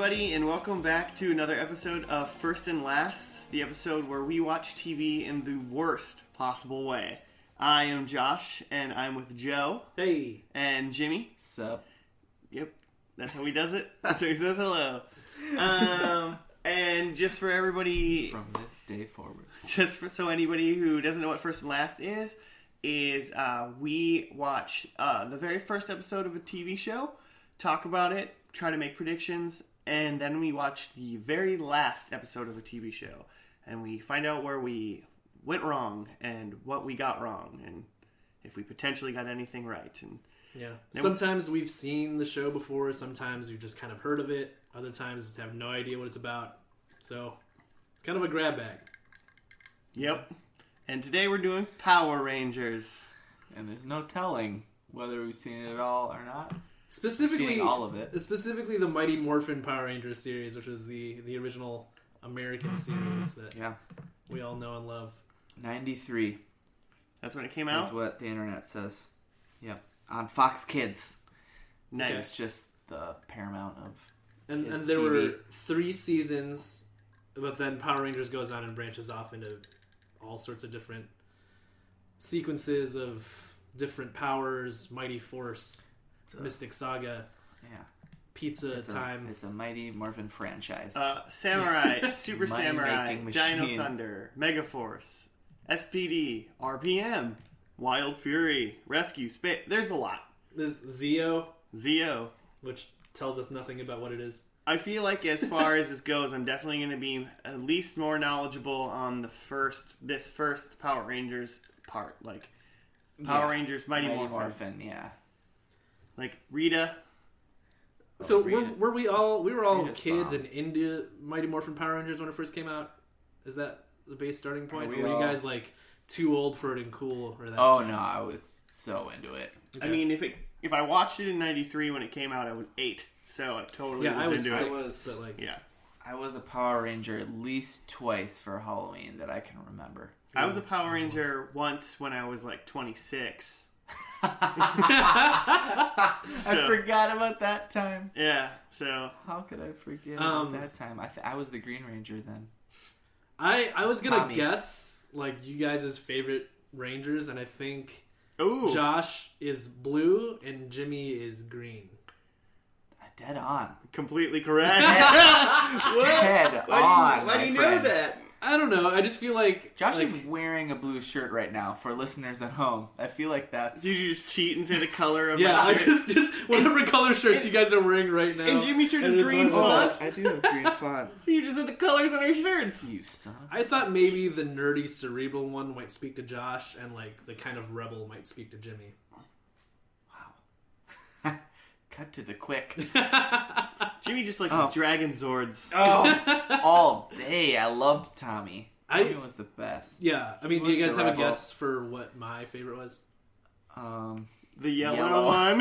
everybody, and welcome back to another episode of First and Last, the episode where we watch TV in the worst possible way. I am Josh, and I'm with Joe. Hey. And Jimmy. Sup? Yep, that's how he does it. That's how he says hello. And just for everybody... From this day forward. So anybody who doesn't know what First and Last is we watch the very first episode of a TV show, talk about it, try to make predictions, and then we watch the very last episode of a TV show, and we find out where we went wrong and what we got wrong, and if we potentially got anything right. And yeah, sometimes we've seen the show before, sometimes we've just kind of heard of it, other times have no idea what it's about. So, it's kind of a grab bag. Yep. And today we're doing Power Rangers. And there's no telling whether we've seen it at all or not. Specifically, all of it. Specifically the Mighty Morphin Power Rangers series, which was the original American series that we all know and love. 93. That's when it came out? That's what the internet says. Yep. On Fox Kids. Nice. It's just the Paramount of And kids there TV. were 3 seasons, but then Power Rangers goes on and branches off into all sorts of different sequences of different powers, Mighty Force, Mystic Saga, Pizza Time. It's a Mighty Morphin franchise. Samurai, Super Samurai, Money-making Dino machine. Thunder, Megaforce, SPD, RPM, Wild Fury, Rescue, Space. There's a lot. There's Zeo, which tells us nothing about what it is. I feel like as far as this goes, I'm definitely going to be at least more knowledgeable on this first Power Rangers part. Like, Power Rangers, Mighty Morphin. Yeah. Like, Rita. So Rita. were we all Rita's kids bomb. and into Mighty Morphin Power Rangers when it first came out? Is that the base starting point? Or we were you all- guys like too old for it and cool? Or that? Oh, no, I was so into it. Okay. I mean, if I watched it in 93 when it came out, I was 8. So I totally I was into 6, it. but like, Yeah. I was a Power Ranger at least twice for Halloween that I can remember. I was a Power Ranger once when I was like 26. I forgot about that time. Yeah, so... How could I forget about that time? I was the Green Ranger then. I was gonna Tommy. guess like you guys' favorite Rangers, and I think Ooh. Josh is blue and Jimmy is green. Dead on. Completely correct. Dead on. Why do you know friend. that? I don't know. I just feel like Josh is wearing a blue shirt right now for listeners at home. I feel like that's... Did you just cheat and say the color of I my shirt? just whatever color shirts you guys are wearing right now. And Jimmy's shirt is And it's green like, font. I do have green font. So you just said the colors on our shirts. You son of I thought maybe the nerdy cerebral one might speak to Josh, and like the kind of rebel might speak to Jimmy. Wow. Cut to the quick. Jimmy just likes Dragon Zords. Oh, all day. I loved Tommy. Tommy was the best. Yeah, I mean, He do you was guys the have a rebel. guess for what my favorite was? The yellow Yellow. one.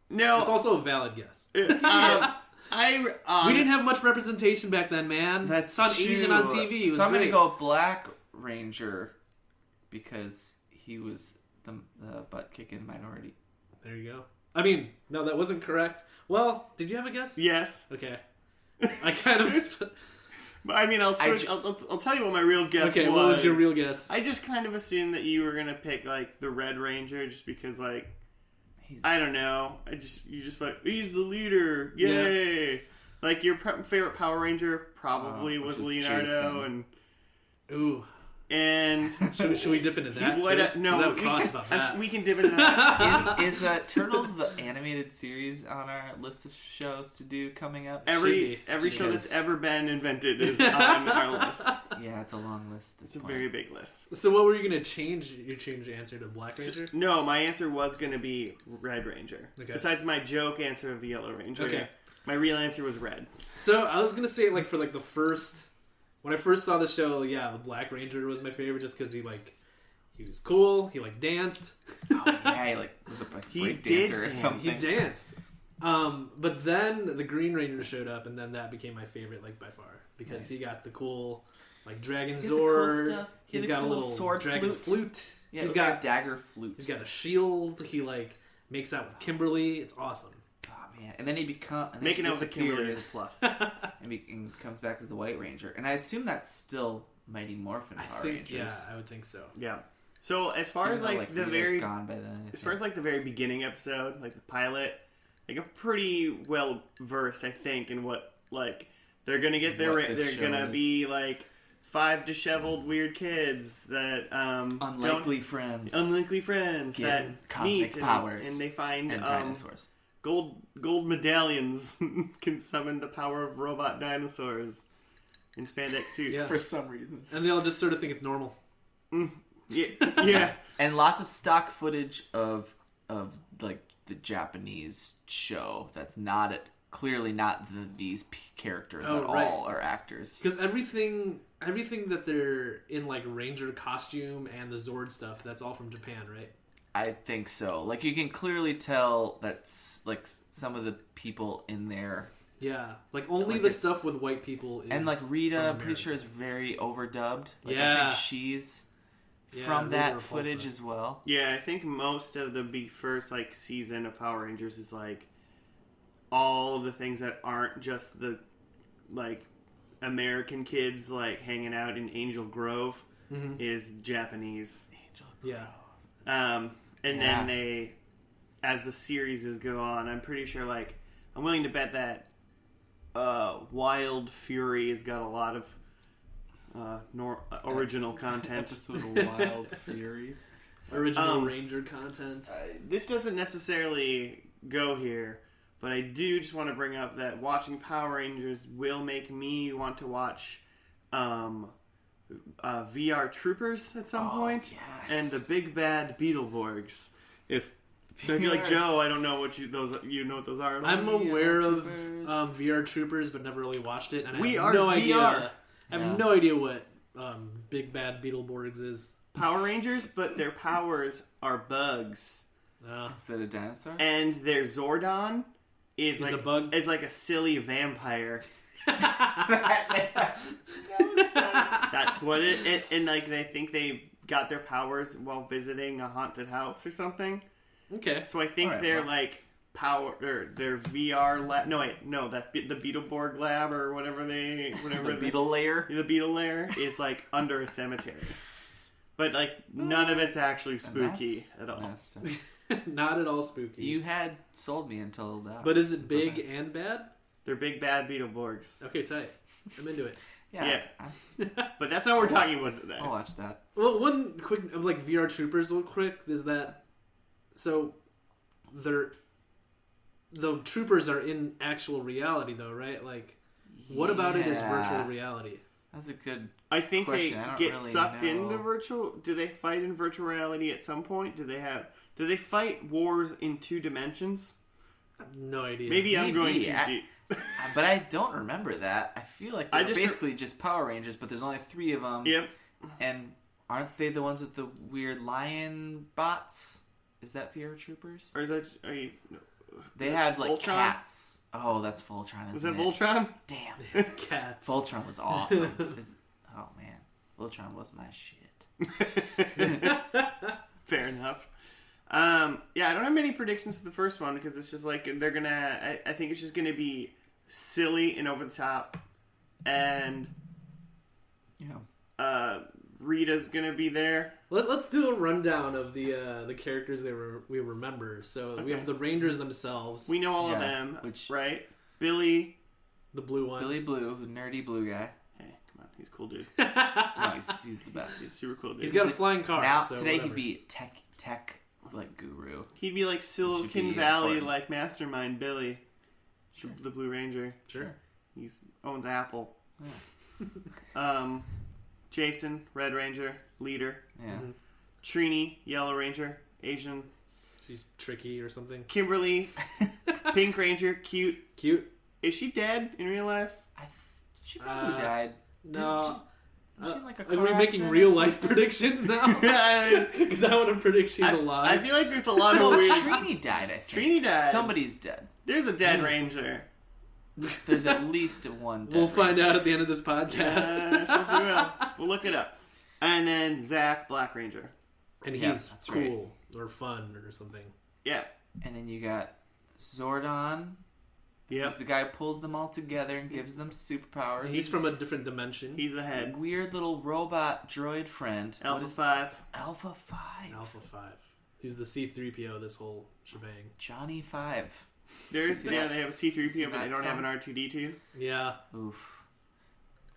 No. It's also a valid guess. We We didn't have much representation back then, man. That's it's on true. Asian on TV. It was So I'm going to great. go Black Ranger because he was the butt-kicking minority. There you go. I mean, no, that wasn't correct. Well, did you have a guess? Yes. Okay. I kind of... But I mean, I'll tell you what my real guess was. Okay, what was your real guess? I just kind of assumed that you were going to pick, like, the Red Ranger just because, like, I don't know. You just like, he's the leader. Yay. Yeah. Like, your favorite Power Ranger probably was Leonardo. Jason. Ooh. And should we dip into that? No, I have thoughts about that. We can dip into that. Is Turtles the animated series on our list of shows to do coming up? Every show that's ever been invented is on our list. Yeah, it's a long list. It's a very big list. So what were you going to change? You changed your answer to Black Ranger? No, my answer was going to be Red Ranger. Okay. Besides my joke answer of the Yellow Ranger. Okay. My real answer was Red. So I was going to say, like, for, like, the first... When I first saw the show, the Black Ranger was my favorite just because he was cool. He, danced. Oh, yeah, he, was a break dancer or something. He danced. But then the Green Ranger showed up, and then that became my favorite, by far. Because he got the cool, Dragon Zord. Cool stuff. He's got a little sword dragon flute. Yeah, He's he's got got a dagger flute. He's got a shield. He makes out with Kimberly. It's awesome. Oh man! And then he making out with Kimberly is a plus. and comes back as the White Ranger. And I assume that's still Mighty Morphin Power Rangers. Yeah, I would think so. Yeah. So as far Even as though, like the Rita's very gone by then, as far as like the very beginning episode, like the pilot, like I'm pretty well versed, I think, in what like they're gonna get their they're gonna be like 5 disheveled weird kids that unlikely friends get that cosmic meet powers and they find and dinosaurs. Gold medallions can summon the power of robot dinosaurs in spandex suits. Yeah. For some reason. And they all just sort of think it's normal. Yeah. And lots of stock footage of like the Japanese show that's not clearly not these characters at all or actors. Because everything that they're in, like Ranger costume and the Zord stuff, that's all from Japan, right? I think so. Like, you can clearly tell that's like some of the people in there. Yeah, like only the stuff with white people is and like Rita, from I'm pretty sure is very overdubbed. Like, yeah, I think she's from that footage as well. Yeah, I think most of the first like season of Power Rangers is like all of the things that aren't just the like American kids like hanging out in Angel Grove is Japanese. Angel Grove. Yeah. And then they, as the series go on, I'm pretty sure like I'm willing to bet that Wild Fury has got a lot of original content. Episode of Wild Fury. Original Ranger content. This doesn't necessarily go here, but I do just want to bring up that watching Power Rangers will make me want to watch VR Troopers at some point. Yes. And the Big Bad Beetleborgs. If I feel like Joe, I don't know what you know what those are. I'm aware of VR Troopers, but never really watched it. And I have no VR. idea. I have no idea what Big Bad Beetleborgs is. Power Rangers, but their powers are bugs instead of dinosaurs. And their Zordon is like a bug. Is like a silly vampire. That's what it. And like they think they got their powers while visiting a haunted house or something. Okay. So I think they're like power or their VR lab. No, the Beetleborg lab or whatever the Beetle lair. The Beetle lair is like under a cemetery. But like none of it's actually spooky at all. Not at all spooky. You had sold me until that. But is it big and bad? They're big bad Beetleborgs. Okay, tight. I'm into it. Yeah. But that's all we're talking about today. I'll watch that. Well, one quick, like VR Troopers, real quick, is that so the troopers are in actual reality, though, right? Like, what about it is virtual reality? That's a good. I think question. they get sucked into virtual. Do they fight in virtual reality at some point? Do they fight wars in 2 dimensions? I have no idea. Maybe I'm going too deep. But I don't remember that. I feel like they're basically just Power Rangers, but there's only 3 of them. Yep. And aren't they the ones with the weird lion bots? Is that VR Troopers? Or is that... They had like Voltron? cats. Oh, that's Voltron, Is that Voltron? Damn. Cats. Voltron was awesome. Oh, man. Voltron was my shit. Fair enough. I don't have many predictions for the first one because it's just like they're gonna. I think it's just gonna be silly and over the top, and Rita's gonna be there. Let's do a rundown of the characters we remember. So we have the Rangers themselves. We know all of them, right? Billy, the blue one. Billy Blue, nerdy blue guy. Hey, come on, he's a cool dude. No, he's the best. He's super cool dude. He's got a flying car. Now so today whatever. he'd be tech like guru. He'd be like Silicon Valley like mastermind Billy, the Blue Ranger. Sure. He owns Apple. Yeah. Jason, Red Ranger, leader. Yeah. Mm-hmm. Trini, Yellow Ranger, Asian. She's tricky or something. Kimberly, Pink Ranger, cute. Cute. Is she dead in real life? She probably died. No. Was she in like a are we making real life predictions now? Because I want to predict she's alive. I feel like there's a lot of weird... Trini died, I think. Trini died. Somebody's dead. There's a dead Ranger. There's at least one dead We'll find Ranger. out at the end of this podcast. Yes, we will. We'll look it up. And then Zach, Black Ranger. And Yeah, he's that's cool or fun or something. Yeah. And then you got Zordon. Yeah. He's the guy who pulls them all together and gives them superpowers. He's from a different dimension. He's the head. Weird little robot droid friend. Alpha 5. Alpha 5. Alpha 5. He's the C-3PO of this whole shebang. Johnny 5. They have a C-3PO, Isn't but they that don't have fun? an R2-D2. Yeah. Oof.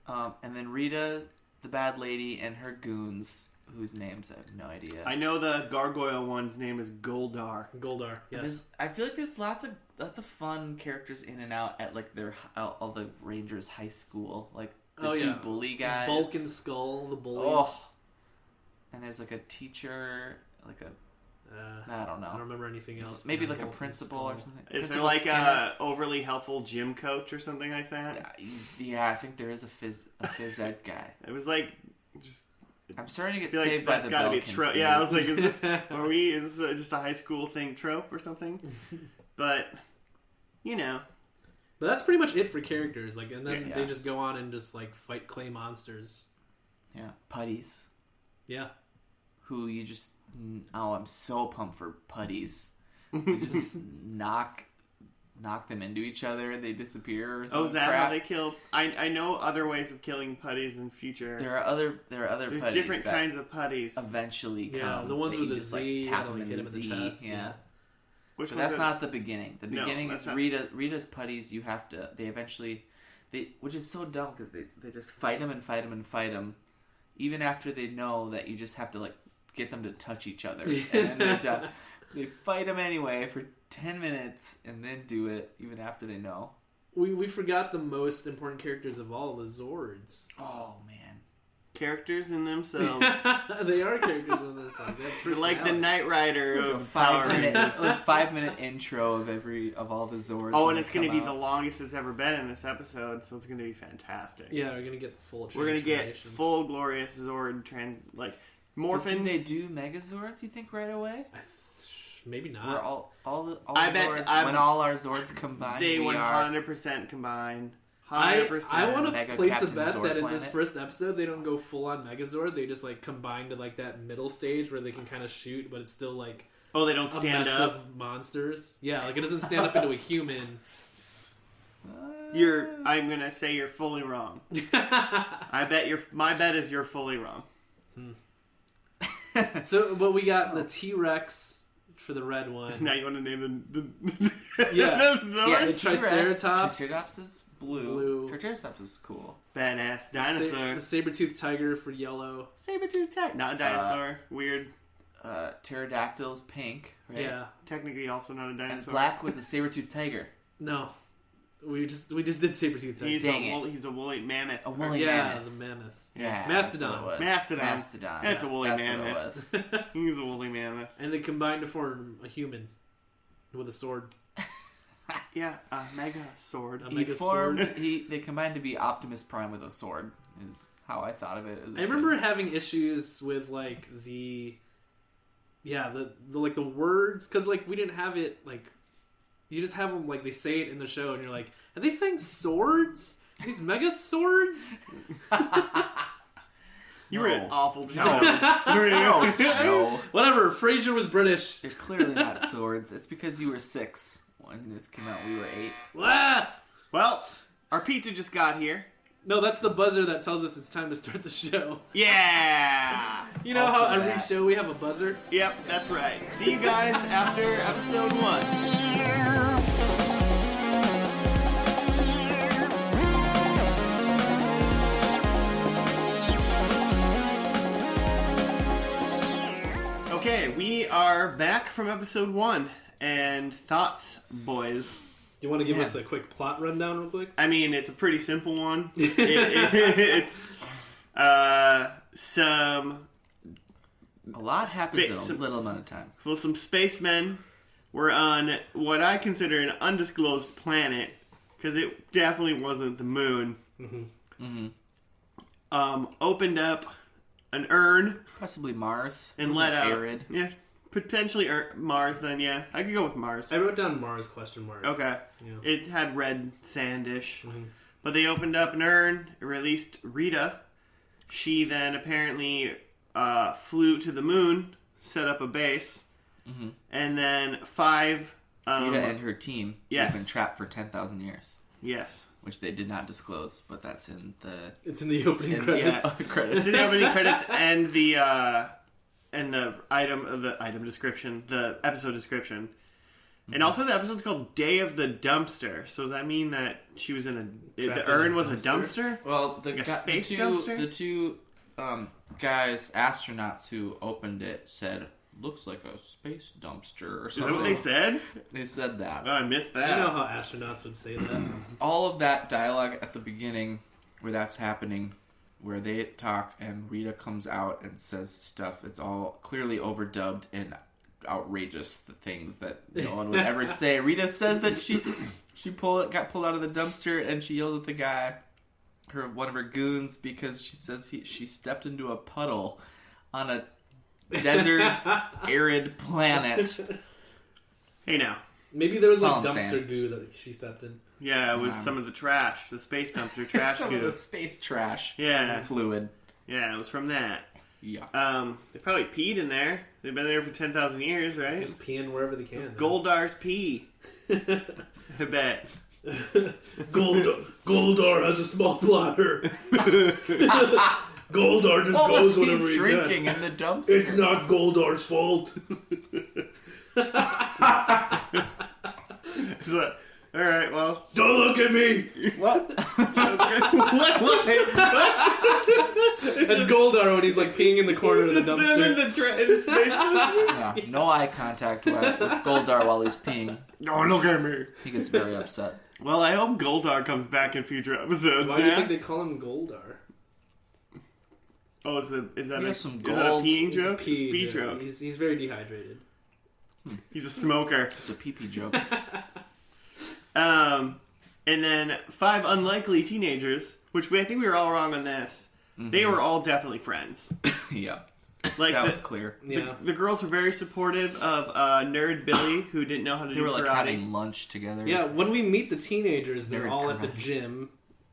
And then Rita, the bad lady, and her goons, whose names I have no idea. I know the gargoyle one's name is Goldar. Goldar, yes. I feel like there's lots of fun characters in and out at like their all the Rangers high school, like the two bully guys, Bulk and Skull, the bullies. Oh. And there's like a teacher, like a I don't know. I don't remember anything else. Maybe like a Bulk and principal Skull. or something. Is there Principal like Skinner. a overly helpful gym coach or something like that? Yeah, I think there is a phys ed guy. It was like just. I'm starting to I get feel like saved by that's the gotta be a Belkin trope. phase. Yeah, I was like, is this just a high school thing trope or something? But you know, But that's pretty much it for characters. Like, and then Yeah. they just go on and just like fight clay monsters. Yeah, putties. Yeah. Who you just I'm so pumped for putties. You just knock them into each other and they disappear or something. oh, is that crap. how they kill? I know other ways of killing putties in future. There are other There's putties different that kinds of putties. eventually come. Yeah, the ones that with you the just, Z, like, tap and, them like, in hit the them in Z. the chest, Yeah. yeah. Which But ones that's are- not the beginning. The No, beginning that's is not- Rita's putties. You have to. They eventually, which is so dumb because they just fight them and fight them and fight them, even after they know that you just have to like get them to touch each other, and then they're done. They fight them anyway for 10 minutes and then do it even after they know. We forgot the most important characters of all, the Zords. Oh man. characters in themselves. They are characters in this. They're like the Knight Rider A of Power Rangers. a 5-minute intro of all the Zords. Oh, when and it's they going to come be the out. longest it's ever been in this episode, so it's going to be fantastic. Yeah, we're gonna get the full. We're going to get transformation. full glorious Zord But Morphins. do they do Megazords? You think right away? Maybe not. Where all the I bet- Zords, when all our Zords combine, They we are 100% combine. I 100%. want to Mega place Captain a bet Zord that in planet. this first episode they don't go full on Megazord. They just like combine to like that middle stage where they can kind of shoot, but it's still like Oh, they don't a stand mess up. of monsters. Yeah, like it doesn't stand up into a human. I'm gonna say you're fully wrong. I bet my bet is you're fully wrong. So, but we got the T-Rex for the red one. Now you want to name the Yeah. the Zords? Yeah, the Triceratops. Triceratops is blue. Blue. Triceratops was cool. Badass The dinosaur. saber-toothed tiger for yellow. Saber-tooth tiger. Not a dinosaur. Weird. Pterodactyl's pink, right? Yeah. Technically also not a And dinosaur. black was a saber-toothed tiger. No. We just did saber-toothed tiger. He's a woolly mammoth. A woolly yeah, mammoth. the mammoth. Yeah, Mastodon. that's what it was. Mastodon. Mastodon. That's a woolly That's mammoth. What it was. He's a woolly mammoth. And they combined to form a human with a sword. Yeah, a mega sword. A He mega formed. sword. They combined to be Optimus Prime with a sword. Is how I thought of it. As a I remember kid. having issues with like the like the words because like we didn't have it like you just have them like they say it in the show and you're like, are they saying swords? These mega swords? You were an No. awful joke. No, Joe. Whatever. Frasier was British. They're clearly not swords. It's because you were 6 when this came out. We were 8. Ah! Well, our pizza just got here. No, that's the buzzer that tells us it's time to start the show. Yeah! You know Also how every that. show we have a buzzer? Yep, that's right. See you guys after episode 1. Okay, we are back from episode 1. And thoughts, boys? You want to give Yeah. us a quick plot rundown real quick? I mean, it's a pretty simple one. It's some A lot happens in a some- little amount of time. well, some spacemen were on what I consider an undisclosed planet because it definitely wasn't the moon. Opened up an urn Possibly Mars. and It was let out arid. yeah, potentially Mars. Then yeah, I could go with Mars. I wrote down Mars question mark. Okay, Yeah. it had red sandish, but they opened up an urn. It released Rita. She then apparently flew to the moon set up a base, and then 5. Rita and her team yes. have been trapped for 10,000 years. Yes. Which they did not disclose, but that's in the... It's in the opening credits. Credits. It's in the opening credits and the item description, the episode description. And also the episode's called Day of the Dumpster. So does that mean that she was in the urn was a dumpster? Well, space dumpster? The two guys, astronauts who opened it said, looks like a space dumpster or something. Is that what they said? They said that. Oh, I missed that. You know how astronauts would say that. All of that dialogue at the beginning where that's happening, where they talk and Rita comes out and says stuff, it's all clearly overdubbed and outrageous, the things that no one would ever say. Rita says that she got pulled out of the dumpster and she yells at the guy, one of her goons, because she says she stepped into a puddle on a desert, arid planet. Hey now. Maybe there was like Palm dumpster sand. goo that she stepped in. Yeah, it was some of the trash, the space dumpster trash Some goo. of the space trash. Yeah. Fluid. Yeah, it was from that. Yeah. They probably peed in there. They've been there for 10,000 years, right? Just peeing wherever they can. It's Goldar's pee. I bet. Goldar has a small bladder. Goldar just What goes was he whenever he drinking can. in the dumpster? It's not Goldar's fault. So, all right, well. Don't look at me. What? What? That's Goldar when he's like peeing in the corner of the It's them in dumpster. the space dumpster. Yeah, no eye contact with Goldar while he's peeing. Oh, look at me. He gets very upset. Well, I hope Goldar comes back in future episodes. Why do you think they call him Goldar? Oh, is that He a has some is that a gold. peeing It's joke? a pee It's a pee joke. joke. He's very dehydrated. He's a smoker. It's a pee-pee joke. And then 5 unlikely teenagers, which I think we were all wrong on this. Mm-hmm. They were all definitely friends. Yeah. Like That was clear. Yeah. the girls were very supportive of nerd Billy, who didn't know how to They do were like karate. having lunch together. Yeah, when we meet the teenagers, they're Nerd all at the karate. gym,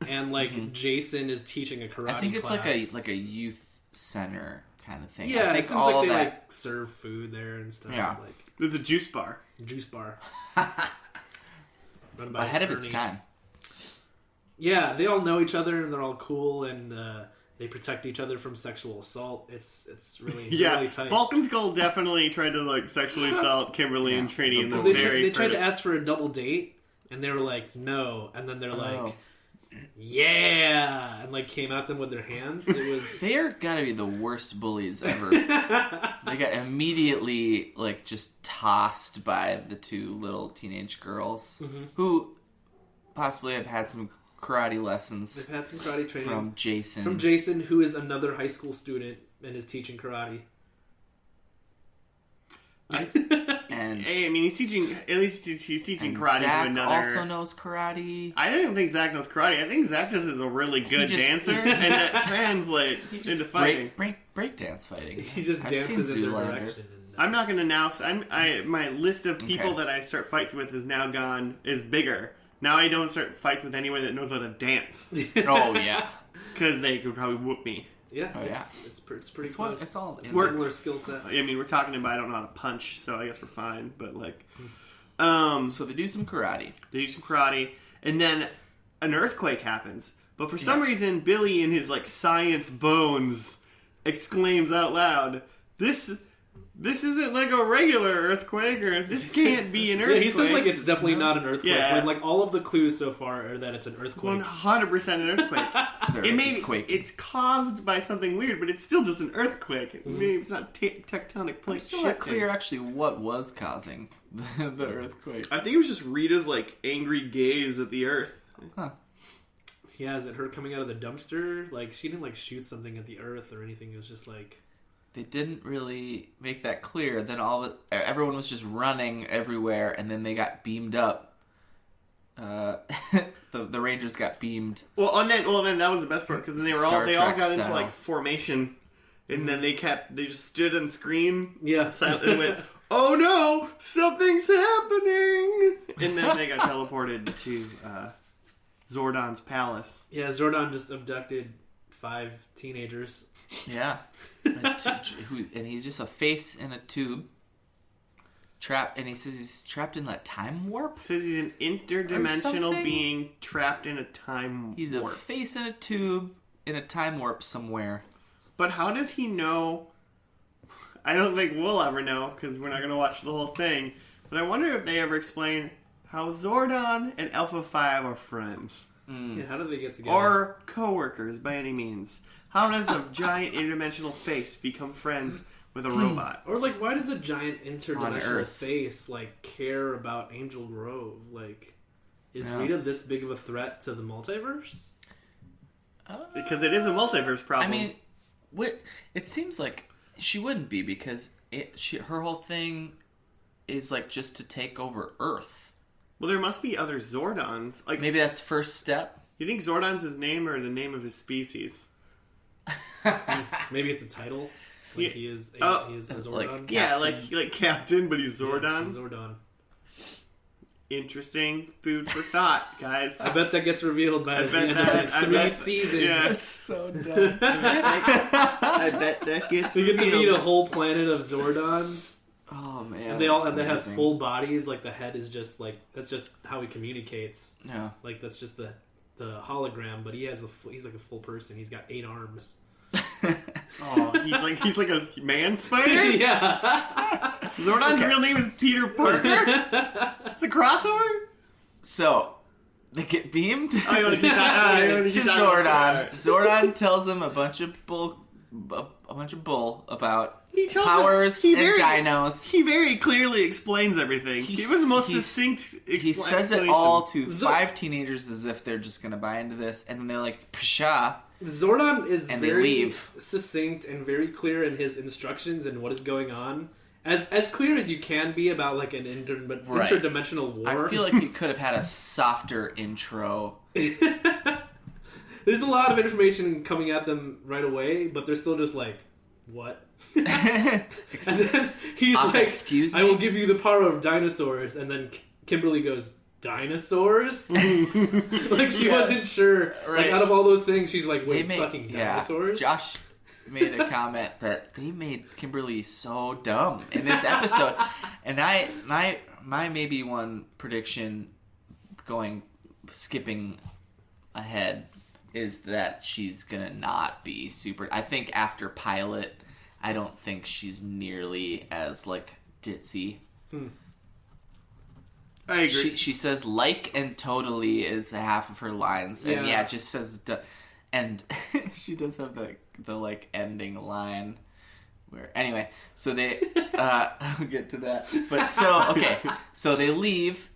and like Jason is teaching a karate I think it's class. like a youth center kind of thing. Yeah, I think it seems all like of they that. like serve food there and stuff. Yeah. Like There's a juice bar. juice bar. Run by Ahead of its Ernie. time. Yeah, they all know each other and they're all cool and they protect each other from sexual assault. It's really Yeah, really tight. Balkan Skull definitely tried to like sexually assault Kimberly and Trini in the Because very they tried to first- ask for a double date and they were like no, and then they're like Oh. yeah, and like came at them with their hands. It was They're gotta be the worst bullies ever. They got immediately like just tossed by the two little teenage girls who possibly have had some karate lessons they've had some karate training from Jason. from Jason, who is another high school student and is teaching karate. And Hey, I mean, he's teaching. At least he's teaching and karate Zach to another. also knows karate. I don't think Zach knows karate. I think Zach just is a really good just- dancer, and that translates into fighting. break dance fighting. He just I've dances seen in their Zoolander. direction. And, I'm not going to now. My list of people Okay. that I start fights with is now gone. Is bigger. Now I don't start fights with anyone that knows how to dance Oh yeah. because they could probably whoop me. yeah, Oh, it's pretty It's what- close. it's all- similar skill sets. I mean, we're talking about I don't know how to punch, so I guess we're fine. But like, So they do some karate. they do some karate, and then an earthquake happens. But for some reason, Billy, in his like science bones, exclaims out loud, "This isn't like a regular earthquake, or this can't be an earthquake." Yeah, he says like it's definitely not an earthquake. Yeah. When, like all of the clues so far are that it's an earthquake. 100% an earthquake. There is quaking. It's caused by something weird, but it's still just an earthquake. Maybe it's not tectonic I'm plates still not shifting. clear actually what was causing the earthquake. I think it was just Rita's like angry gaze at the earth. Huh. Yeah, is it her coming out of the dumpster? Like she didn't like shoot something at the earth or anything. It was just like They didn't really make that clear. Then everyone was just running everywhere, and then they got beamed up. The Rangers got beamed. Well, then that was the best part because then they all Star got Trek into style. like formation, and then they just stood and screamed. yeah. Silent, and went, "Oh no, something's happening!" And then they got teleported to Zordon's palace. Yeah, Zordon just abducted 5 teenagers. Yeah. And he's just a face in a tube. Trapped, and he says he's trapped in a time warp. Says he's an interdimensional being trapped in a time warp. He's a face in a tube in a time warp somewhere. But how does he know? I don't think we'll ever know because we're not going to watch the whole thing. But I wonder if they ever explain how Zordon and Alpha 5 are friends. Yeah, how do they get together? Or co-workers by any means. How does a giant interdimensional face become friends with a robot? Or, like, why does a giant interdimensional face, like, care about Angel Grove? Like, is Rita this big of a threat to the multiverse? Because it is a multiverse problem. I mean, it seems like she wouldn't be because her whole thing is, like, just to take over Earth. Well, there must be other Zordons. Like, maybe that's first step. You think Zordon's his name or the name of his species? Maybe it's a title. Like he is a Zordon. Like Captain, but he's Zordon. Yeah, he's Zordon. Interesting food for thought, guys. I bet that gets revealed by the end of 3 seasons. Yeah. That's so dumb. I bet that gets We get to meet a whole planet of Zordons. Oh man! And they have full bodies. Like the head is just like that's just how he communicates. Yeah. Like that's just the hologram, but he's like a full person. He's got 8 arms. Oh, he's like a man spider? Yeah. Zordon's real name is Peter Parker? It's a crossover? So, they get beamed to Zordon. Zordon tells them a bunch of bull about powers and dinos. He very clearly explains everything. He was the most succinct He says it all to 5 teenagers as if they're just going to buy into this, and then they're like, pshaw. Zordon is very leave. succinct and very clear in his instructions and what is going on. As clear as you can be about like an interdimensional war. I feel like you could have had a softer intro. There's a lot of information coming at them right away, but they're still just like, what? And then he's like, excuse me? I will give you the power of dinosaurs. And then Kimberly goes, dinosaurs? Like she wasn't sure. Right. Like out of all those things, she's like, wait, fucking dinosaurs? Yeah. Josh made a comment that they made Kimberly so dumb in this episode. And my maybe one prediction skipping ahead is that she's gonna not be super. I think after pilot, I don't think she's nearly as like ditzy. I agree. She says like and totally is half of her lines, and it just says and she does have the like ending line where anyway. So they I'll get to that, but so they leave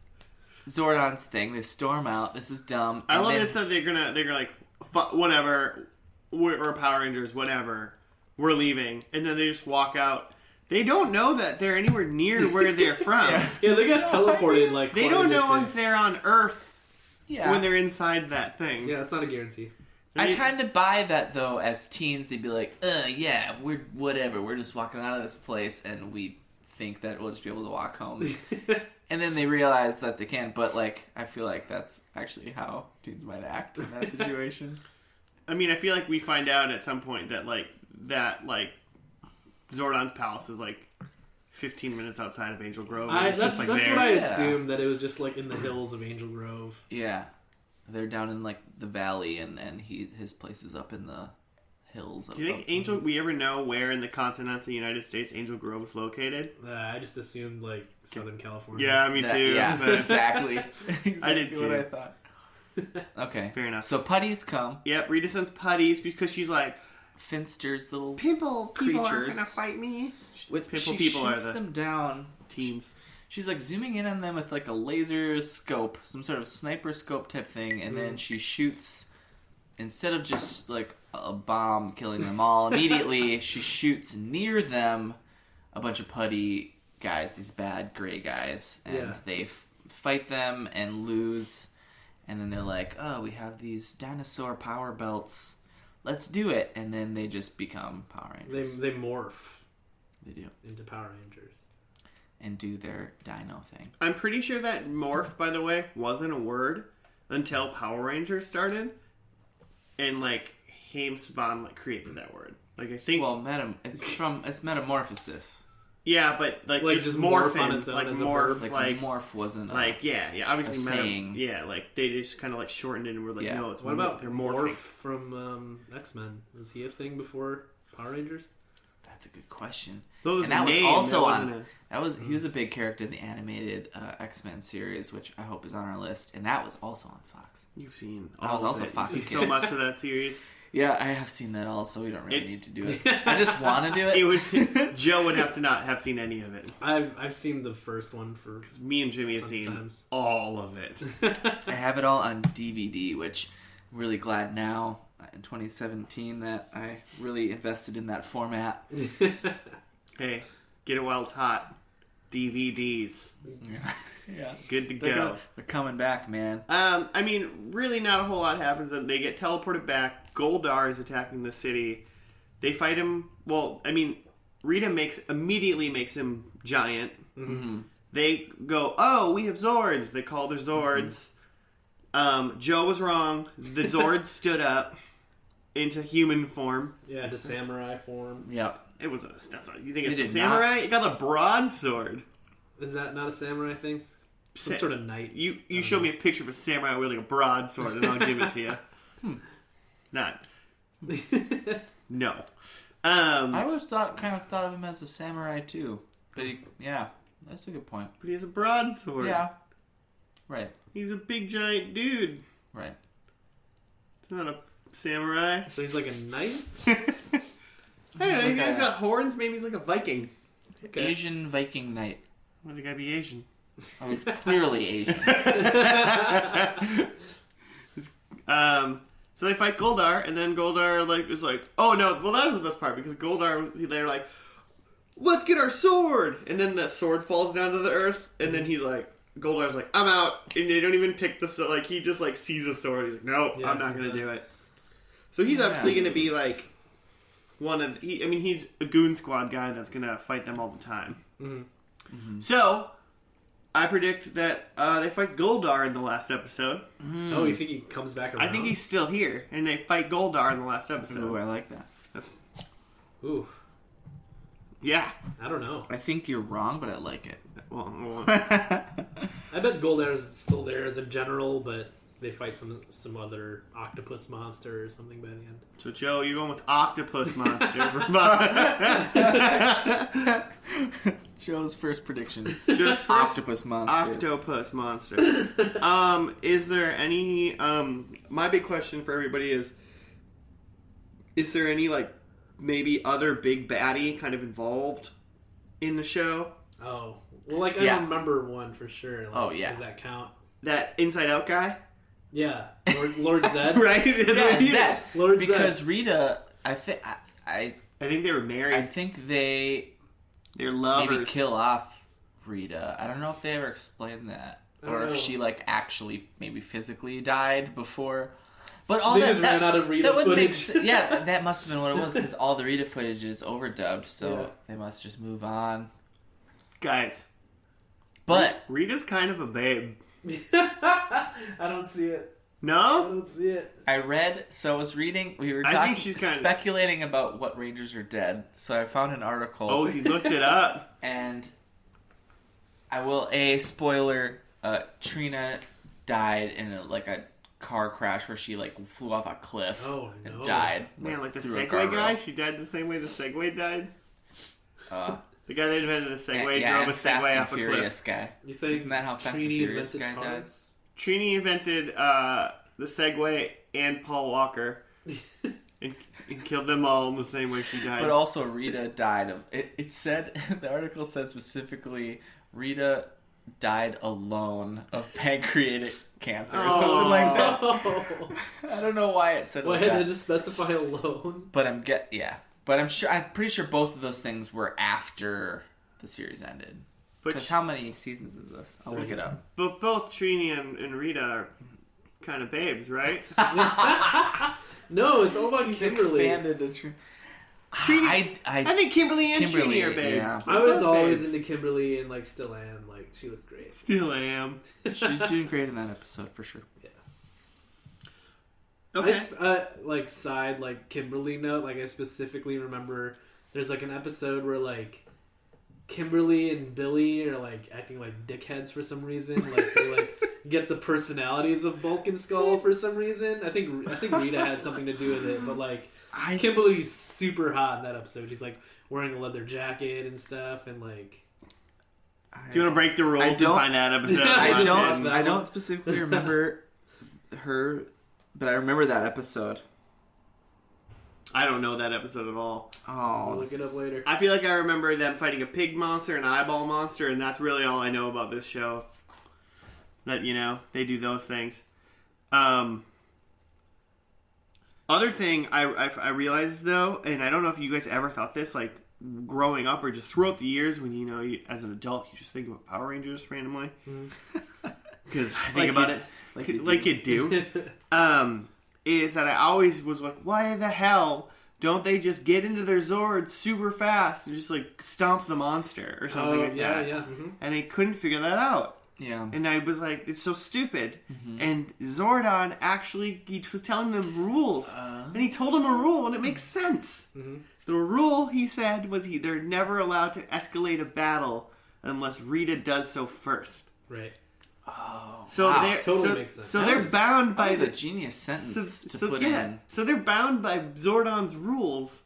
Zordon's thing. They storm out. This is dumb. I love this that they're gonna like whatever. We're Power Rangers, whatever. We're leaving, and then they just walk out. They don't know that they're anywhere near where they're from. Yeah, they got teleported like they don't know if they're on Earth when they're inside that thing. Yeah, it's not a guarantee. I kind of buy that though. As teens, they'd be like, yeah, we're whatever. We're just walking out of this place, and we think that we'll just be able to walk home." And then they realize that they can't. But like, I feel like that's actually how teens might act in that situation. I mean, I feel like we find out at some point that Zordon's palace is like 15 minutes outside of Angel Grove. That's what I assumed, that it was just like in the hills of Angel Grove. Yeah, they're down in like the valley, and his place is up in the hills. Do you think we ever know where in the continental United States Angel Grove is located? I just assumed like Southern California. Yeah, me too. Yeah, exactly. I did too. What I thought. Okay, fair enough. So putties come. Yep, Rita sends putties because she's like, Finster's little people creatures aren't gonna fight me. She people shoots are them down. Teens. She's like zooming in on them with like a laser scope, some sort of sniper scope type thing, and then she shoots, instead of just like a bomb killing them all immediately, she shoots near them a bunch of putty guys, these bad gray guys, and they fight them and lose. And then they're like, oh, we have these dinosaur power belts. Let's do it. And then they just become Power Rangers. They morph. They do. Into Power Rangers. And do their dino thing. I'm pretty sure that morph, by the way, wasn't a word until Power Rangers started. And, like, Haim Saban, like, created that word. Like I think. Well, it's metamorphosis. Yeah, but like just morph on its own like as a morph, verb. like morph wasn't like obviously saying. Yeah, like they just kind of like shortened it and were like, no, it's what about they're Morph morphing. from X-Men? Was he a thing before Power Rangers? That's a good question. Those and that name, was also that wasn't he was a big character in the animated X-Men series, which I hope is on our list, and that was also on Fox. You've seen I was also Fox You've seen Kids. so much of that series. Yeah, I have seen that also. We don't really need to do it. I just want to do it. Joe would have to not have seen any of it. I've seen the first one for Me and Jimmy have seen all of it. I have it all on DVD, which I'm really glad now in 2017 that I really invested in that format. Hey, get it while it's hot. DVDs. Yeah. Good to go. They're coming back, man. I mean, really not a whole lot happens. They get teleported back. Goldar is attacking the city. They fight him. Well, I mean, Rita immediately makes him giant. Mm-hmm. They go, oh, we have Zords. They call their Zords. Mm-hmm. Joe was wrong. The Zords stood up into human form. Yeah, to samurai form. Yep. It was you think it's a samurai? It got a broadsword. Is that not a samurai thing? Some sort of knight. You show me a picture of a samurai wielding a broadsword, and I'll give it to you. It's not. No. I always thought of him as a samurai too. But that's a good point. But he has a broadsword. Yeah. Right. He's a big giant dude. Right. It's not a samurai. So he's like a knight? I don't know, he's got horns, maybe he's like a Viking. Okay. Asian Viking knight. Why does he gotta be Asian? I was clearly Asian. So they fight Goldar, and then Goldar is like, oh no, well that was the best part, because Goldar, they're like, let's get our sword! And then the sword falls down to the earth, and then he's like, Goldar's like, I'm out, and they don't even pick the sword, like, he just like sees a sword, he's like, no, I'm not gonna do it. So he's obviously gonna be like, he's a goon squad guy that's gonna fight them all the time. Mm-hmm. Mm-hmm. So, I predict that they fight Goldar in the last episode. Mm. Oh, you think he comes back around? I think he's still here, and they fight Goldar in the last episode. Ooh, I like that. Ooh. Yeah. I don't know. I think you're wrong, but I like it. I bet Goldar is still there as a general, but they fight some other octopus monster or something by the end. So, Joe, you're going with octopus monster. Joe's first prediction. Just first octopus monster. Octopus monster. Is there any... my big question for everybody is there any, like, maybe other big baddie kind of involved in the show? Oh. Well, like, I remember one for sure. Like, does that count? That Inside Out guy? Yeah. Lord Zed? Right? Zed. Lord because Zed. Rita, I think they were married. I think they're lovers. Maybe kill off Rita. I don't know if they ever explained that. Or if she, like, actually maybe physically died before. But all they just ran out of Rita footage. That must have been what it was, because all the Rita footage is overdubbed, so they must just move on. Guys. But Rita's kind of a babe. I don't see it. No? I don't see it. I was reading, we were speculating about what Rangers are dead, so I found an article. Oh, you looked it up? And I will, spoiler, Trina died in a car crash where she, like, flew off a cliff and died. Man, like the Segway guy? She died the same way the Segway died? The guy that invented the Segway drove a Segway off a cliff. Guy. You say isn't that how Fast and Furious guy died? Trini invented the Segway and Paul Walker and killed them all in the same way she died. But also Rita died of... It said... The article said specifically, Rita died alone of pancreatic cancer or something like that. I don't know why it said like that. Why did it specify alone? But I'm pretty sure both of those things were after the series ended. Because how many seasons is this? I'll look it up. But both Trini and Rita are kind of babes, right? No, it's all about Kimberly. Expanded to Trini. I think Kimberly and Trini are babes. Yeah. I was always into Kimberly and still am. Like, she was great. Still am. She's doing great in that episode for sure. Yeah. Okay. Like side like Kimberly note. Like I specifically remember there's like an episode where like Kimberly and Billy are like acting like dickheads for some reason. Like they like get the personalities of Bulk and Skull for some reason. I think Rita had something to do with it, but like Kimberly's super hot in that episode. She's like wearing a leather jacket and stuff, and like. Do you want to break the rules and find that episode? I don't specifically remember her, but I remember that episode. I don't know that episode at all. Oh, I'll look it up later. I feel like I remember them fighting a pig monster, an eyeball monster, and that's really all I know about this show. That, you know, they do those things. Other thing I realized, though, and I don't know if you guys ever thought this, like, growing up or just throughout the years when, you know, as an adult, you just think about Power Rangers randomly. Because I think about it like you do. Is that I always was like, why the hell don't they just get into their Zords super fast and just like stomp the monster or something like that? Yeah. Mm-hmm. And I couldn't figure that out. Yeah. And I was like, it's so stupid. Mm-hmm. And Zordon actually, he was telling them rules. And he told them a rule and it makes sense. Mm-hmm. The rule, he said, was they're never allowed to escalate a battle unless Rita does so first. Right. Oh, so wow. they're Totally makes sense. So they're bound by a genius sentence to put in. So they're bound by Zordon's rules.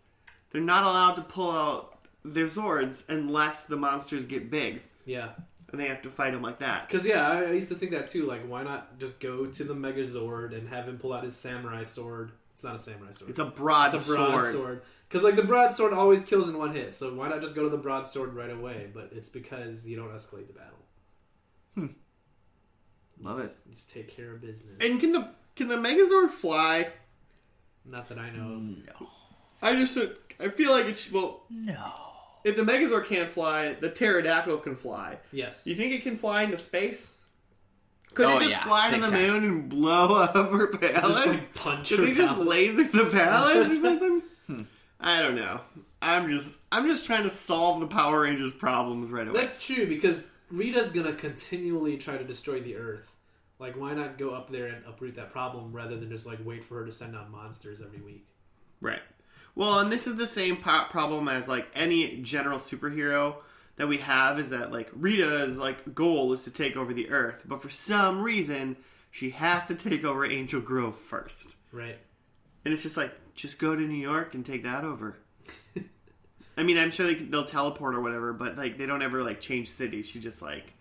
They're not allowed to pull out their Zords unless the monsters get big. Yeah. And they have to fight him like that. Because I used to think that too. Like, why not just go to the Megazord and have him pull out his samurai sword? It's not a samurai sword. It's a broadsword. Because like the broadsword always kills in one hit. So why not just go to the broadsword right away? But it's because you don't escalate the battle. Love it. Just take care of business. And can the Megazord fly? Not that I know of. No. I feel like it's No. if the Megazord can't fly, the pterodactyl can fly. Yes. You think it can fly into space? Could it just fly to the moon and blow up her palace? Just like punch Could her they just palace? laser the palace or something? I don't know. I'm just trying to solve the Power Rangers problems right away. That's true, because Rita's gonna continually try to destroy the Earth. Like, why not go up there and uproot that problem rather than just like wait for her to send out monsters every week? Right. Well, and this is the same problem as like any general superhero that we have, is that like Rita's like goal is to take over the Earth, but for some reason she has to take over Angel Grove first. Right. And it's just like, just go to New York and take that over. I mean, I'm sure they'll teleport or whatever, but like they don't ever like change cities. She just like,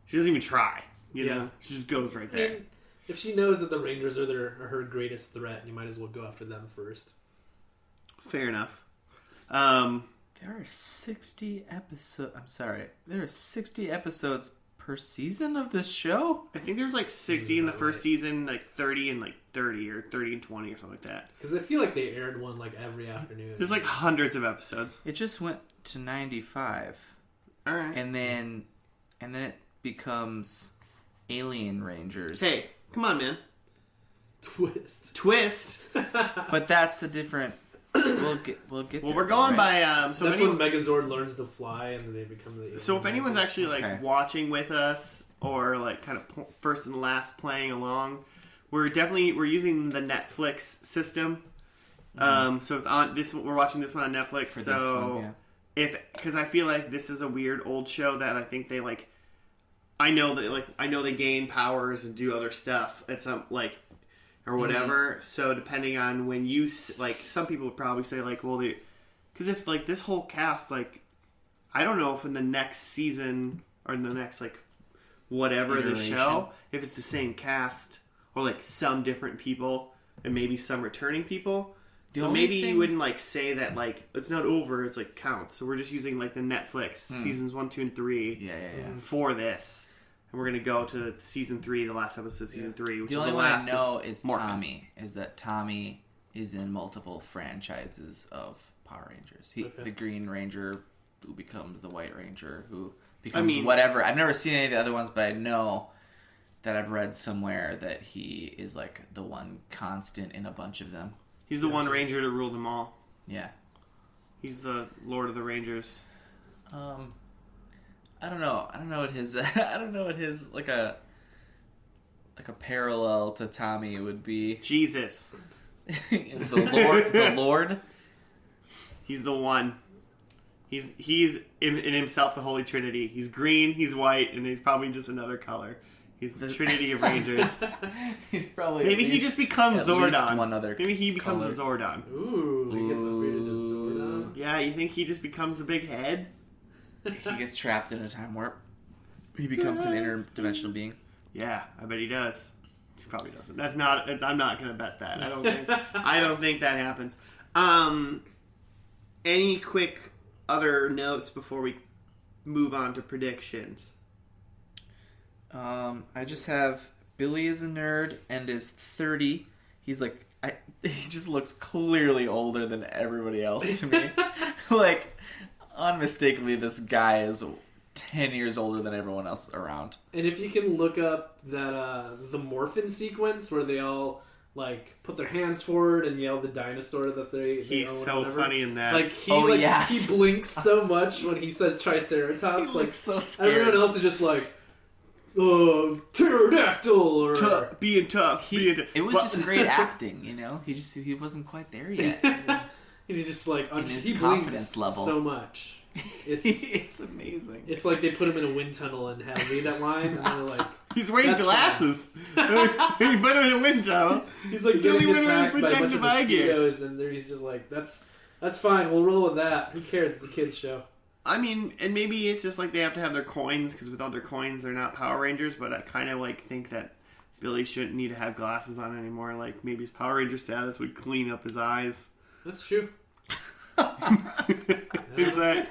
she doesn't even try. You know, she just goes right there. I mean, if she knows that the Rangers are her greatest threat, you might as well go after them first. Fair enough. There are 60 episodes. I'm sorry. There are 60 episodes per season of this show? I think there's like 60 in the first season, like 30 and like 30 or 30 and 20 or something like that. Because I feel like they aired one like every afternoon. There's like hundreds of episodes. It just went to 95. All right. And then it becomes Alien Rangers. Hey, come on, man. Twist. But that's a different. We'll get. Well, we're going by. So that's when Megazord learns to fly, and they become the. So if anyone's actually like watching with us, or like kind of first and last playing along, we're using the Netflix system. So it's on this. We're watching this one on Netflix. For so this one, yeah. because I feel like this is a weird old show that I think they like. I know they gain powers and do other stuff at some like. Or whatever. Mm-hmm. So depending on when you like, some people would probably say like, well, because if like this whole cast, like, I don't know if in the next season or in the next like whatever the show, if it's the same cast or like some different people and maybe some returning people. So maybe you wouldn't like say that like it's not over. It's like counts. So we're just using like the Netflix seasons 1, 2, and 3 for this. We're going to go to season 3, the last episode of season 3. Which the is only the one I last know is Morphin. Tommy. Is that Tommy is in multiple franchises of Power Rangers. The Green Ranger who becomes the White Ranger, who becomes whatever. I've never seen any of the other ones, but I know that I've read somewhere that he is like the one constant in a bunch of them. He's the one Ranger to rule them all. Yeah. He's the Lord of the Rangers. I don't know. I don't know what his like a like a parallel to Tommy would be Jesus. the Lord. He's the one. He's in himself the Holy Trinity. He's green, he's white, and he's probably just another color. He's the Trinity of Rangers. He's probably maybe he just becomes Zordon. One other maybe he becomes color. a Zordon. Ooh, he gets upgraded to Zordon. Yeah, you think he just becomes a big head? He gets trapped in a time warp. He becomes an interdimensional being. Yeah, I bet he does. He probably doesn't. That's not. I'm not going to bet that. I don't think that happens. Any quick other notes before we move on to predictions? I just have Billy is a nerd and is 30. He's like, he just looks clearly older than everybody else to me. Like, unmistakably, this guy is 10 years older than everyone else around. And if you can look up that the Morphin sequence where they all like put their hands forward and yell the dinosaur that they he's own so whatever. funny in that. Like he yes. he blinks so much when he says Triceratops. He like looks so scared. everyone else is just like, pterodactyl or being tough. It was just great acting, you know. He wasn't quite there yet. He's just like his he blinks confidence level so much. It's amazing. It's like they put him in a wind tunnel and had him read that line, and they're like, he's wearing That's glasses. He put him in a wind tunnel. he's like the only getting way to attacked by a bunch protect of the eye gear. mosquitoes, and he's just like, that's fine, we'll roll with that. Who cares? It's a kids show. I mean, and maybe it's just like they have to have their coins, because without their coins, they're not Power Rangers. But I kind of like think that Billy shouldn't need to have glasses on anymore. Like maybe his Power Ranger status would clean up his eyes. That's true. Is that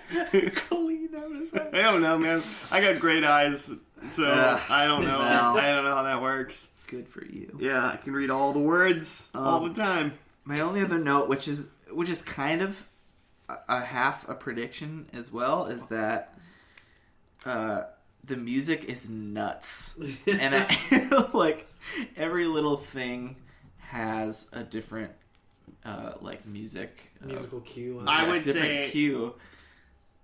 Clean out his eyes. I don't know, man. I got great eyes, so I don't know. Well. I don't know how that works. Good for you. Yeah, I can read all the words all the time. My only other note, which is kind of a half a prediction as well, is that the music is nuts, and I like every little thing has a different like Musical cue. I would different say cue.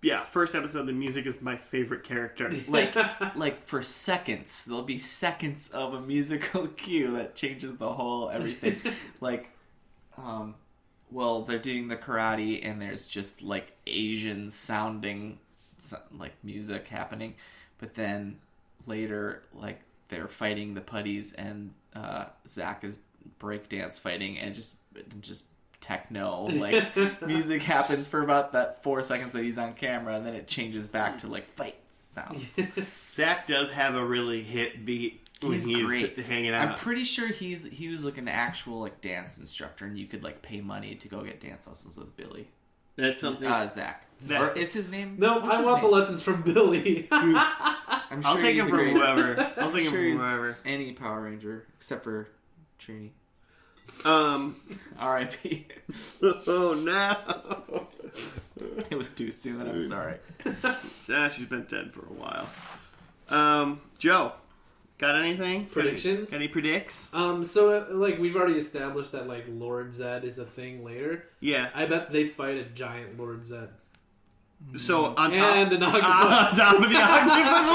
Yeah, first episode, the music is my favorite character. Like for seconds, there'll be seconds of a musical cue that changes the whole everything. Like, well, they're doing the karate, and there's just like Asian sounding like music happening, but then later, like they're fighting the putties, and Zach is breakdance fighting, and just techno like music happens for about that 4 seconds that he's on camera, and then it changes back to like fight sounds. Zach does have a really hit beat when He's great. Hanging out. I'm pretty sure he was like an actual like dance instructor, and you could like pay money to go get dance lessons with Billy. That's something. Zach. Or is his name? No, What's I his want name? the lessons from Billy. I'm I'll sure take he's him a from great- whoever. I'll take him sure from he's whoever. any Power Ranger except for Trini. R.I.P. Oh no! It was too soon. I'm sorry. She's been dead for a while. Joe, got anything? Predictions? Any predicts? So like we've already established that like Lord Zed is a thing later. Yeah. I bet they fight a giant Lord Zed. So on top, And an octopus. on top of the octopus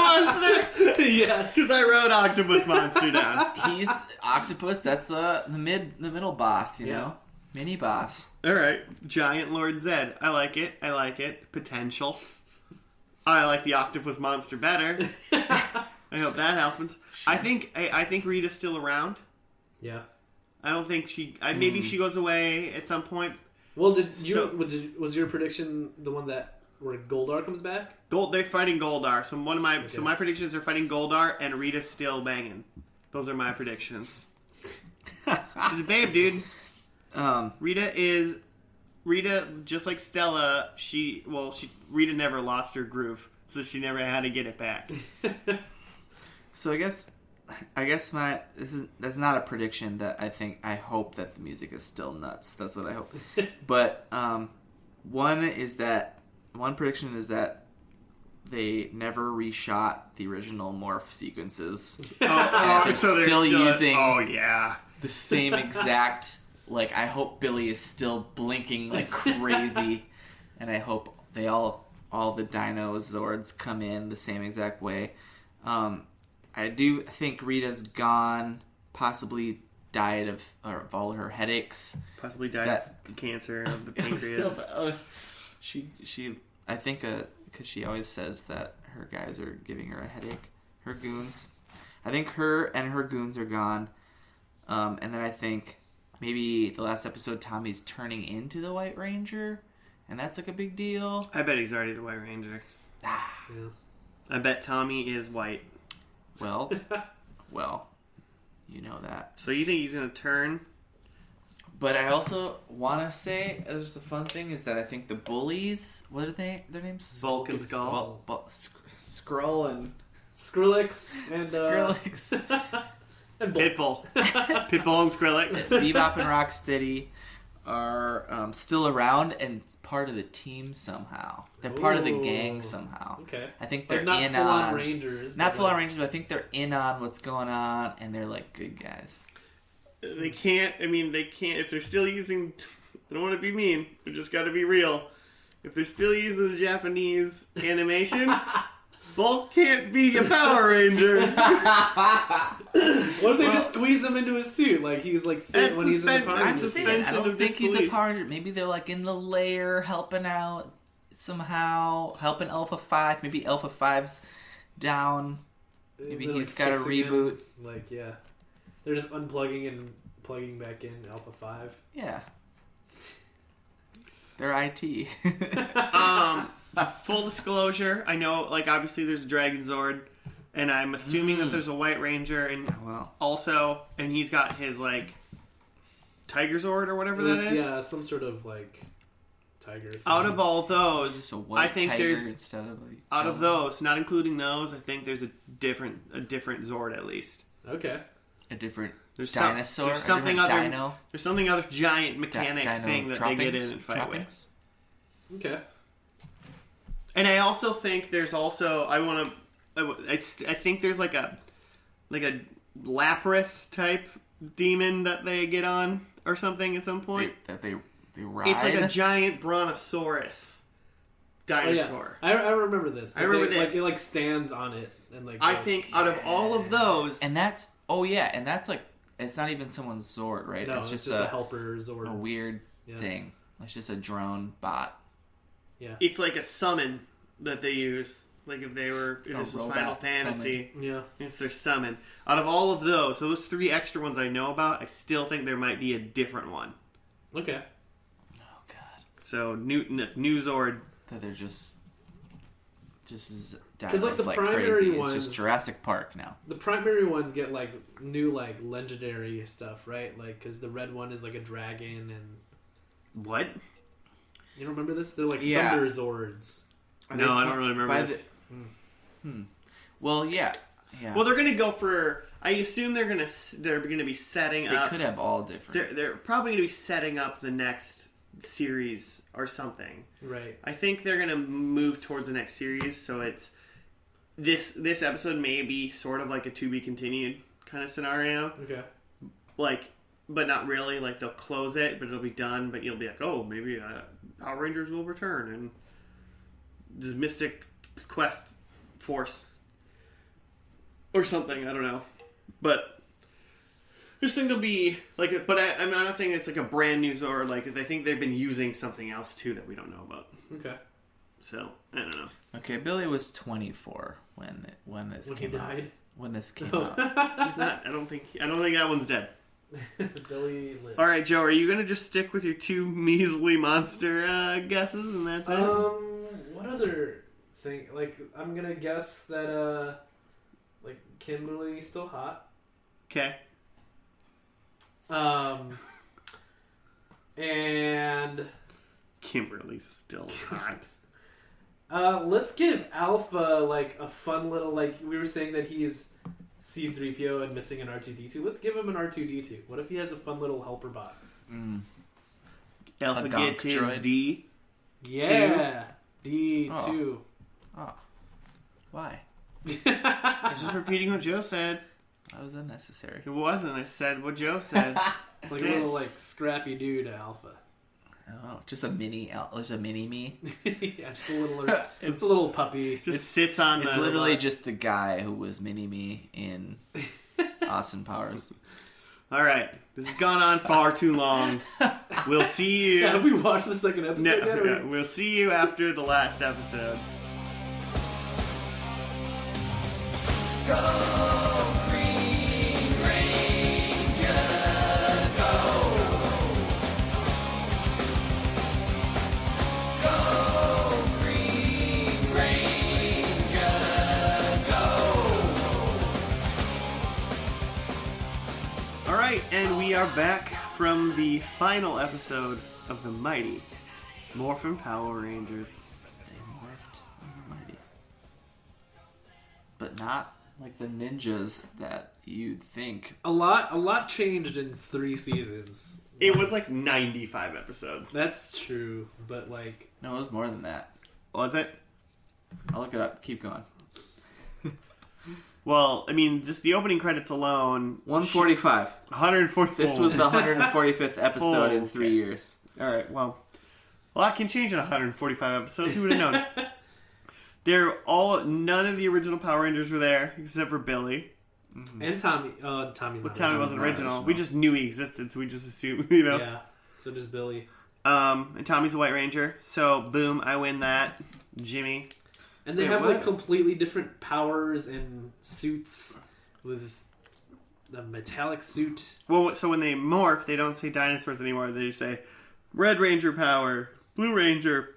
monster. Yes. Because I wrote octopus monster down. He's Octopus. That's the middle boss. You know, mini boss. All right, giant Lord Zed. I like it. Potential. I like the octopus monster better. I hope that happens. I think Rita's still around. Yeah. I don't think maybe she goes away at some point. Well, was your prediction the one that where Goldar comes back? They're fighting Goldar. So my predictions are fighting Goldar and Rita's still banging. Those are my predictions. She's a babe, dude. Rita, just like Stella, Rita never lost her groove, so she never had to get it back. So I guess that's not a prediction. That I hope that the music is still nuts. That's what I hope. But one prediction is that they never reshot the original Morph sequences. They're still using the same exact. Like, I hope Billy is still blinking like crazy, and I hope all the Dino Zords come in the same exact way. I do think Rita's gone, possibly died of all her headaches. Possibly died of cancer of the pancreas. She I think because she always says that her guys are giving her a headache. Her goons. I think her and her goons are gone. And then I think maybe the last episode Tommy's turning into the White Ranger. And that's like a big deal. I bet he's already the White Ranger. Yeah. I bet Tommy is white. Well, you know that. So you think he's going to turn? But I also want to say, as just a fun thing, is that I think the bullies, what are their names? Bulk and Skull. Skrull and... Skrillex and... Skrillex. and Pitbull. Pitbull and Skrillex. Bebop and Rocksteady are still around and part of the team somehow. They're part of the gang somehow. Okay. I think they're not in full-on on... Rangers. Not full-on Rangers, but I think they're in on what's going on, and they're like good guys. They can't, if they're still using, I don't want to be mean, we just got to be real. If they're still using the Japanese animation, Bulk can't be a Power Ranger. What if they just squeeze him into his suit? Like he's like fit when he's in the Power I'm Ranger just suit? saying, I don't think he's a disbelief. Power Ranger. Maybe they're like in the lair, helping out somehow, helping Alpha 5. Maybe Alpha 5's down. Maybe They're, he's got a fixing reboot. him. Like, yeah. They're just unplugging and plugging back in Alpha 5. Yeah. They're IT. Full disclosure, I know, like, obviously there's a Dragon Zord, and I'm assuming that there's a White Ranger, and and he's got his, like, Tiger Zord or whatever that is. Yeah, some sort of, like, tiger thing. Out of all those, Just a white I think tiger there's... instead of a Out of those, not including those, I think there's a different Zord at least. Okay. a different There's dinosaur. There's something other. Dino. There's something other giant mechanic Dino thing that they get in and fight droppings. with. Okay. And I also think there's also I think there's like a Lapras type demon that they get on or something at some point. They ride. It's like a giant brontosaurus dinosaur. Oh, yeah. I remember this. I remember this. Like, it like stands on it and like. I think out of all of those, and that's like it's not even someone's Zord, right? No, it's just a helper Zord. A weird thing. It's just a drone bot. Yeah. It's like a summon that they use. Like if they were, this was Final Fantasy. Summon. Yeah. It's their summon. Out of all of those, so those 3 extra ones I know about, I still think there might be a different one. Okay. Oh god. So new Zord. That they're just because like the primary crazy. ones, it's just Jurassic Park now. The primary ones get like new like legendary stuff, right? Like because the red one is like a dragon and What? you don't remember this? They're like Thunder Zords. No, I don't really remember this. Well, yeah. Well, they're gonna go for. I assume they're gonna be setting up. They could have all different. They're probably gonna be setting up the next series or something. Right. I think they're gonna move towards the next series. So it's this episode may be sort of like a to be continued kind of scenario. Okay. Like, but not really. Like they'll close it, but it'll be done. But you'll be like, oh, maybe Power Rangers will return and this Mystic Quest Force or something. I don't know, but I just think they'll be like. But I'm not saying it's like a brand new Zord. Like, I think they've been using something else too that we don't know about. Okay. So I don't know. Okay, Billy was 24 when this came out. Died? When this came out. He's not. I don't think that one's dead. Billy lives. All right, Joe. Are you gonna just stick with your 2 measly monster guesses and that's it? What other thing? Like, I'm gonna guess that like Kimberly's still hot. Okay. And Kimberly's still hot. let's give Alpha like a fun little like we were saying that he's C-3PO and missing an R2-D2. Let's give him an R2-D2. What if he has a fun little helper bot? Alpha gets his droid. D. Yeah, D2. Oh. Why? I was just repeating what Joe said. That was unnecessary. It wasn't. I said what Joe said. It's like a little like scrappy dude Alpha. Oh, just a mini. There's a mini me. Yeah, just a little. It's a little puppy. Just sits on. It's literally just the guy who was mini me in Austin Powers. All right, this has gone on far too long. We'll see you. Yeah, have we watched the second episode yet? Yeah, we'll see you after the last episode. Go Green Ranger, go. Go Green Ranger, go. All right, and we are back from the final episode of the mighty Morphin Power Rangers. They morphed mighty, but not like the ninjas that you'd think. A lot changed in 3 seasons. It was like 95 episodes. That's true, but like No, it was more than that. Was it? I'll look it up. Keep going. Well, I mean, just the opening credits alone. 145. 144. This was the 145th episode in 3 okay. years. All right, well, a lot can change in 145 episodes. Who would have known? None of the original Power Rangers were there except for Billy. and Tommy. Tommy's But not. Tommy original. wasn't not original. original. We just knew he existed, so we just assumed, you know. Yeah. So does Billy. And Tommy's a White Ranger, so boom, I win that. Jimmy. And they Wait, have what? like completely different powers and suits with the metallic suit. Well, so when they morph, they don't say dinosaurs anymore. They just say Red Ranger power, Blue Ranger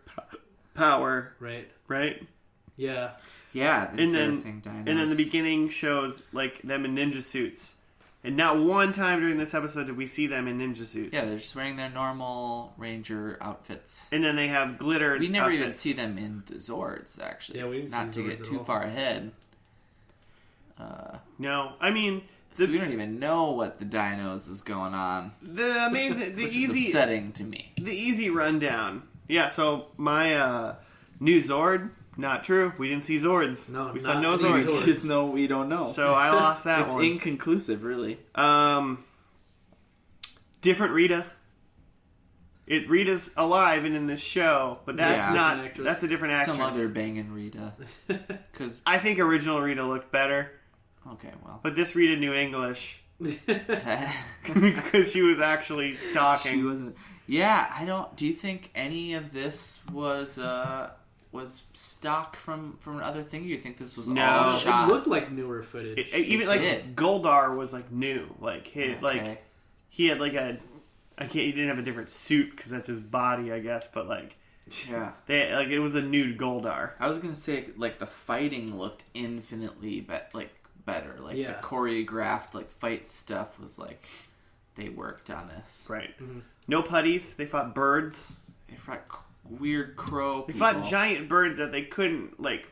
power, Right. right? Yeah. Yeah, And then, saying dinos. and then the beginning shows like them in ninja suits. And not one time during this episode did we see them in ninja suits. Yeah, they're just wearing their normal Ranger outfits. And then they have glitter. We never even outfits. see them in the Zords, actually. Yeah, we didn't Not see to Zords get at too all. far ahead. No, I mean So we don't even know what the dinos is going on. the amazing, the Which easy, is upsetting to me. the easy rundown. Yeah, so my new Zord, not true. We didn't see Zords. No, we saw not no any Zords. Zords. Just know we don't know. So I lost that it's one. inconclusive, really. Different Rita. Rita's alive and in this show, but that's Yeah. not. Different actress. That's a different actress. Some other banging Rita. Because, I think original Rita looked better, okay, well. but this Rita knew English That, because she was actually talking. she wasn't. Yeah, I don't. Do you think any of this was stock from another thing? Or you think this was No. all It shot? looked like newer footage. Even It like did. Goldar was like new, like Okay. like he had like he didn't have a different suit because that's his body, I guess, but like Yeah. they like it was a nude Goldar. I was gonna say like the fighting looked infinitely better. Like Yeah. the choreographed like fight stuff was like they worked on this. Right. No putties. They fought birds. They fought weird crow. They people. fought giant birds that they couldn't like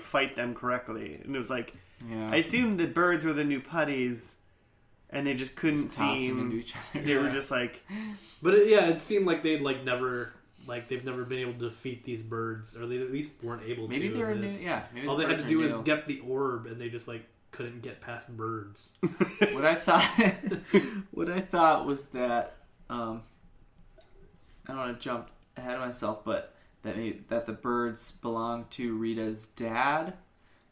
fight them correctly, and it was like Yeah. I assumed the birds were the new putties, and they just couldn't Just tossing into seem. each other. They were Yeah. just like But it seemed like they'd they've never been able to defeat these birds, or they at least weren't able Maybe to. they were in new. this. Yeah. Maybe All the they had birds to are do was new. get the orb, and they just like couldn't get past birds. What I thought was that I don't want to jump ahead of myself, but that the birds belong to Rita's dad,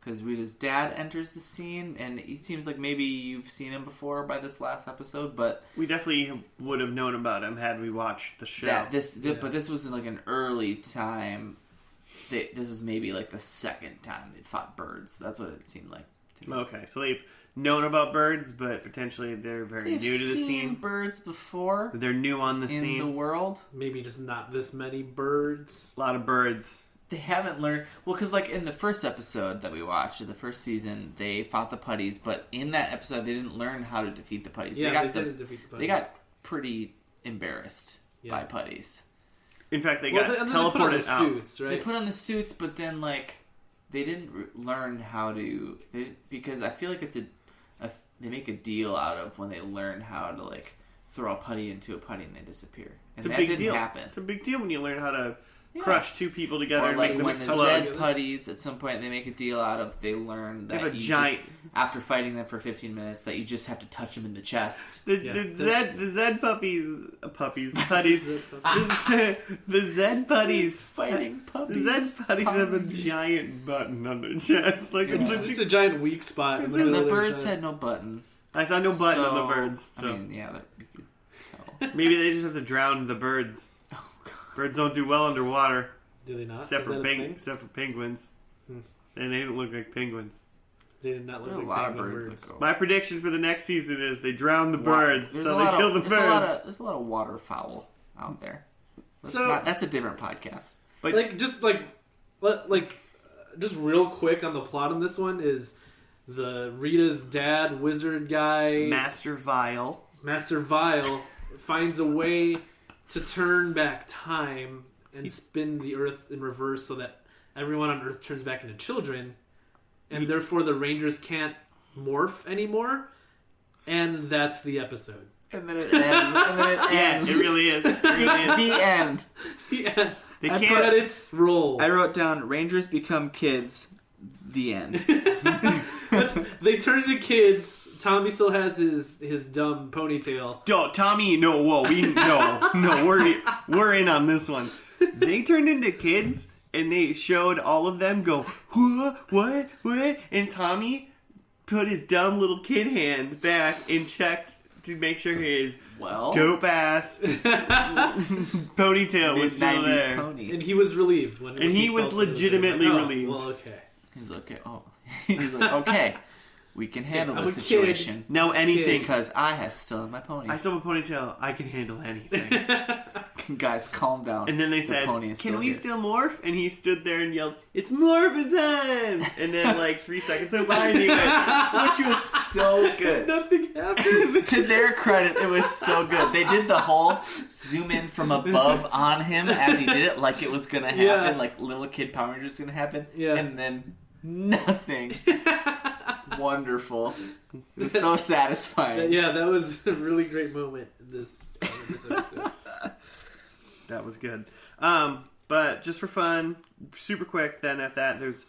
because Rita's dad enters the scene, and he seems like maybe you've seen him before by this last episode, but we definitely would have known about him had we watched the show. but this was in like an early time. This was maybe like the second time they'd fought birds. That's what it seemed like to me. Okay, so they've known about birds, but potentially they're very They've new to the seen scene. birds before They're new on the in scene. the world. Maybe just not this many birds. A lot of birds. They haven't learned because like in the first episode that we watched, in the first season, they fought the putties, but in that episode they didn't learn how to defeat the putties. Yeah, they didn't defeat the putties. They got pretty embarrassed Yeah. by putties. In fact, they Well, got and then they put on the teleported out. suits, They right? put on the suits, but then like they didn't learn how to because I feel like it's they make a deal out of when they learn how to like throw a putty into a putty and they disappear, and It's a that big didn't deal. happen. It's a big deal when you learn how to crush two people together Or and like make them when the explode. Zed putties, at some point they make a deal out of, they learn They have that a you giant- just, after fighting them for 15 minutes, that you just have to touch them in the chest. The Zed puppies, putties. The Zed putties Fighting puppies. The Zed putties have a giant button on their chest, like It's just a giant weak spot. In the And middle the of their birds chest. had no button. I saw no button on the So, birds. So. I mean, yeah, that you could tell. Maybe they just have to drown the birds. Oh, God. Birds don't do well underwater, Do they not? except Is for that a thing? except for penguins. Hmm. And they don't look like penguins. They did not There look are a like lot of penguin birds birds. that go. My prediction for the next season is they drown the birds, There's so a they lot kill of- the birds. There's a lot of waterfowl out there. So- That's a different podcast. But Like just just real quick on the plot on this one is the Rita's dad, wizard guy, Master Vile. Master Vile, finds a way to turn back time and spin the Earth in reverse so that everyone on Earth turns back into children, and therefore the Rangers can't morph anymore. And that's the episode. And then it ends. It really is. It really is. The end. Yeah. They And can't. credits roll. I wrote down Rangers become kids. The end. They turn into kids. Tommy still has his dumb ponytail. Yo, Tommy, no, whoa, we're in on this one. They turned into kids, and they showed all of them go, what, and Tommy put his dumb little kid hand back and checked to make sure his Well, dope ass ponytail was still mid-90s there. pony. And he was relieved when And he was felt it there. legitimately Oh, relieved. Well, okay. He's like, okay, he's like, okay, we can handle I'm this a kid. situation Now anything. because I have still my pony. I still have a ponytail. I can handle anything. Guys, calm down. And then they The said, pony is "Can still we here." still morph?" And he stood there and yelled, "It's morphin' time!" And then like 3 seconds went by, and he went, Which was so good. Nothing happened. To their credit, it was so good. They did the whole zoom in from above on him as he did it, like it was gonna happen, Yeah. like little kid Power Rangers gonna happen. Yeah. And then nothing. Wonderful. It was so satisfying. Yeah, that was a really great moment in this episode. "That was good." But just for fun, super quick. Then after that, there's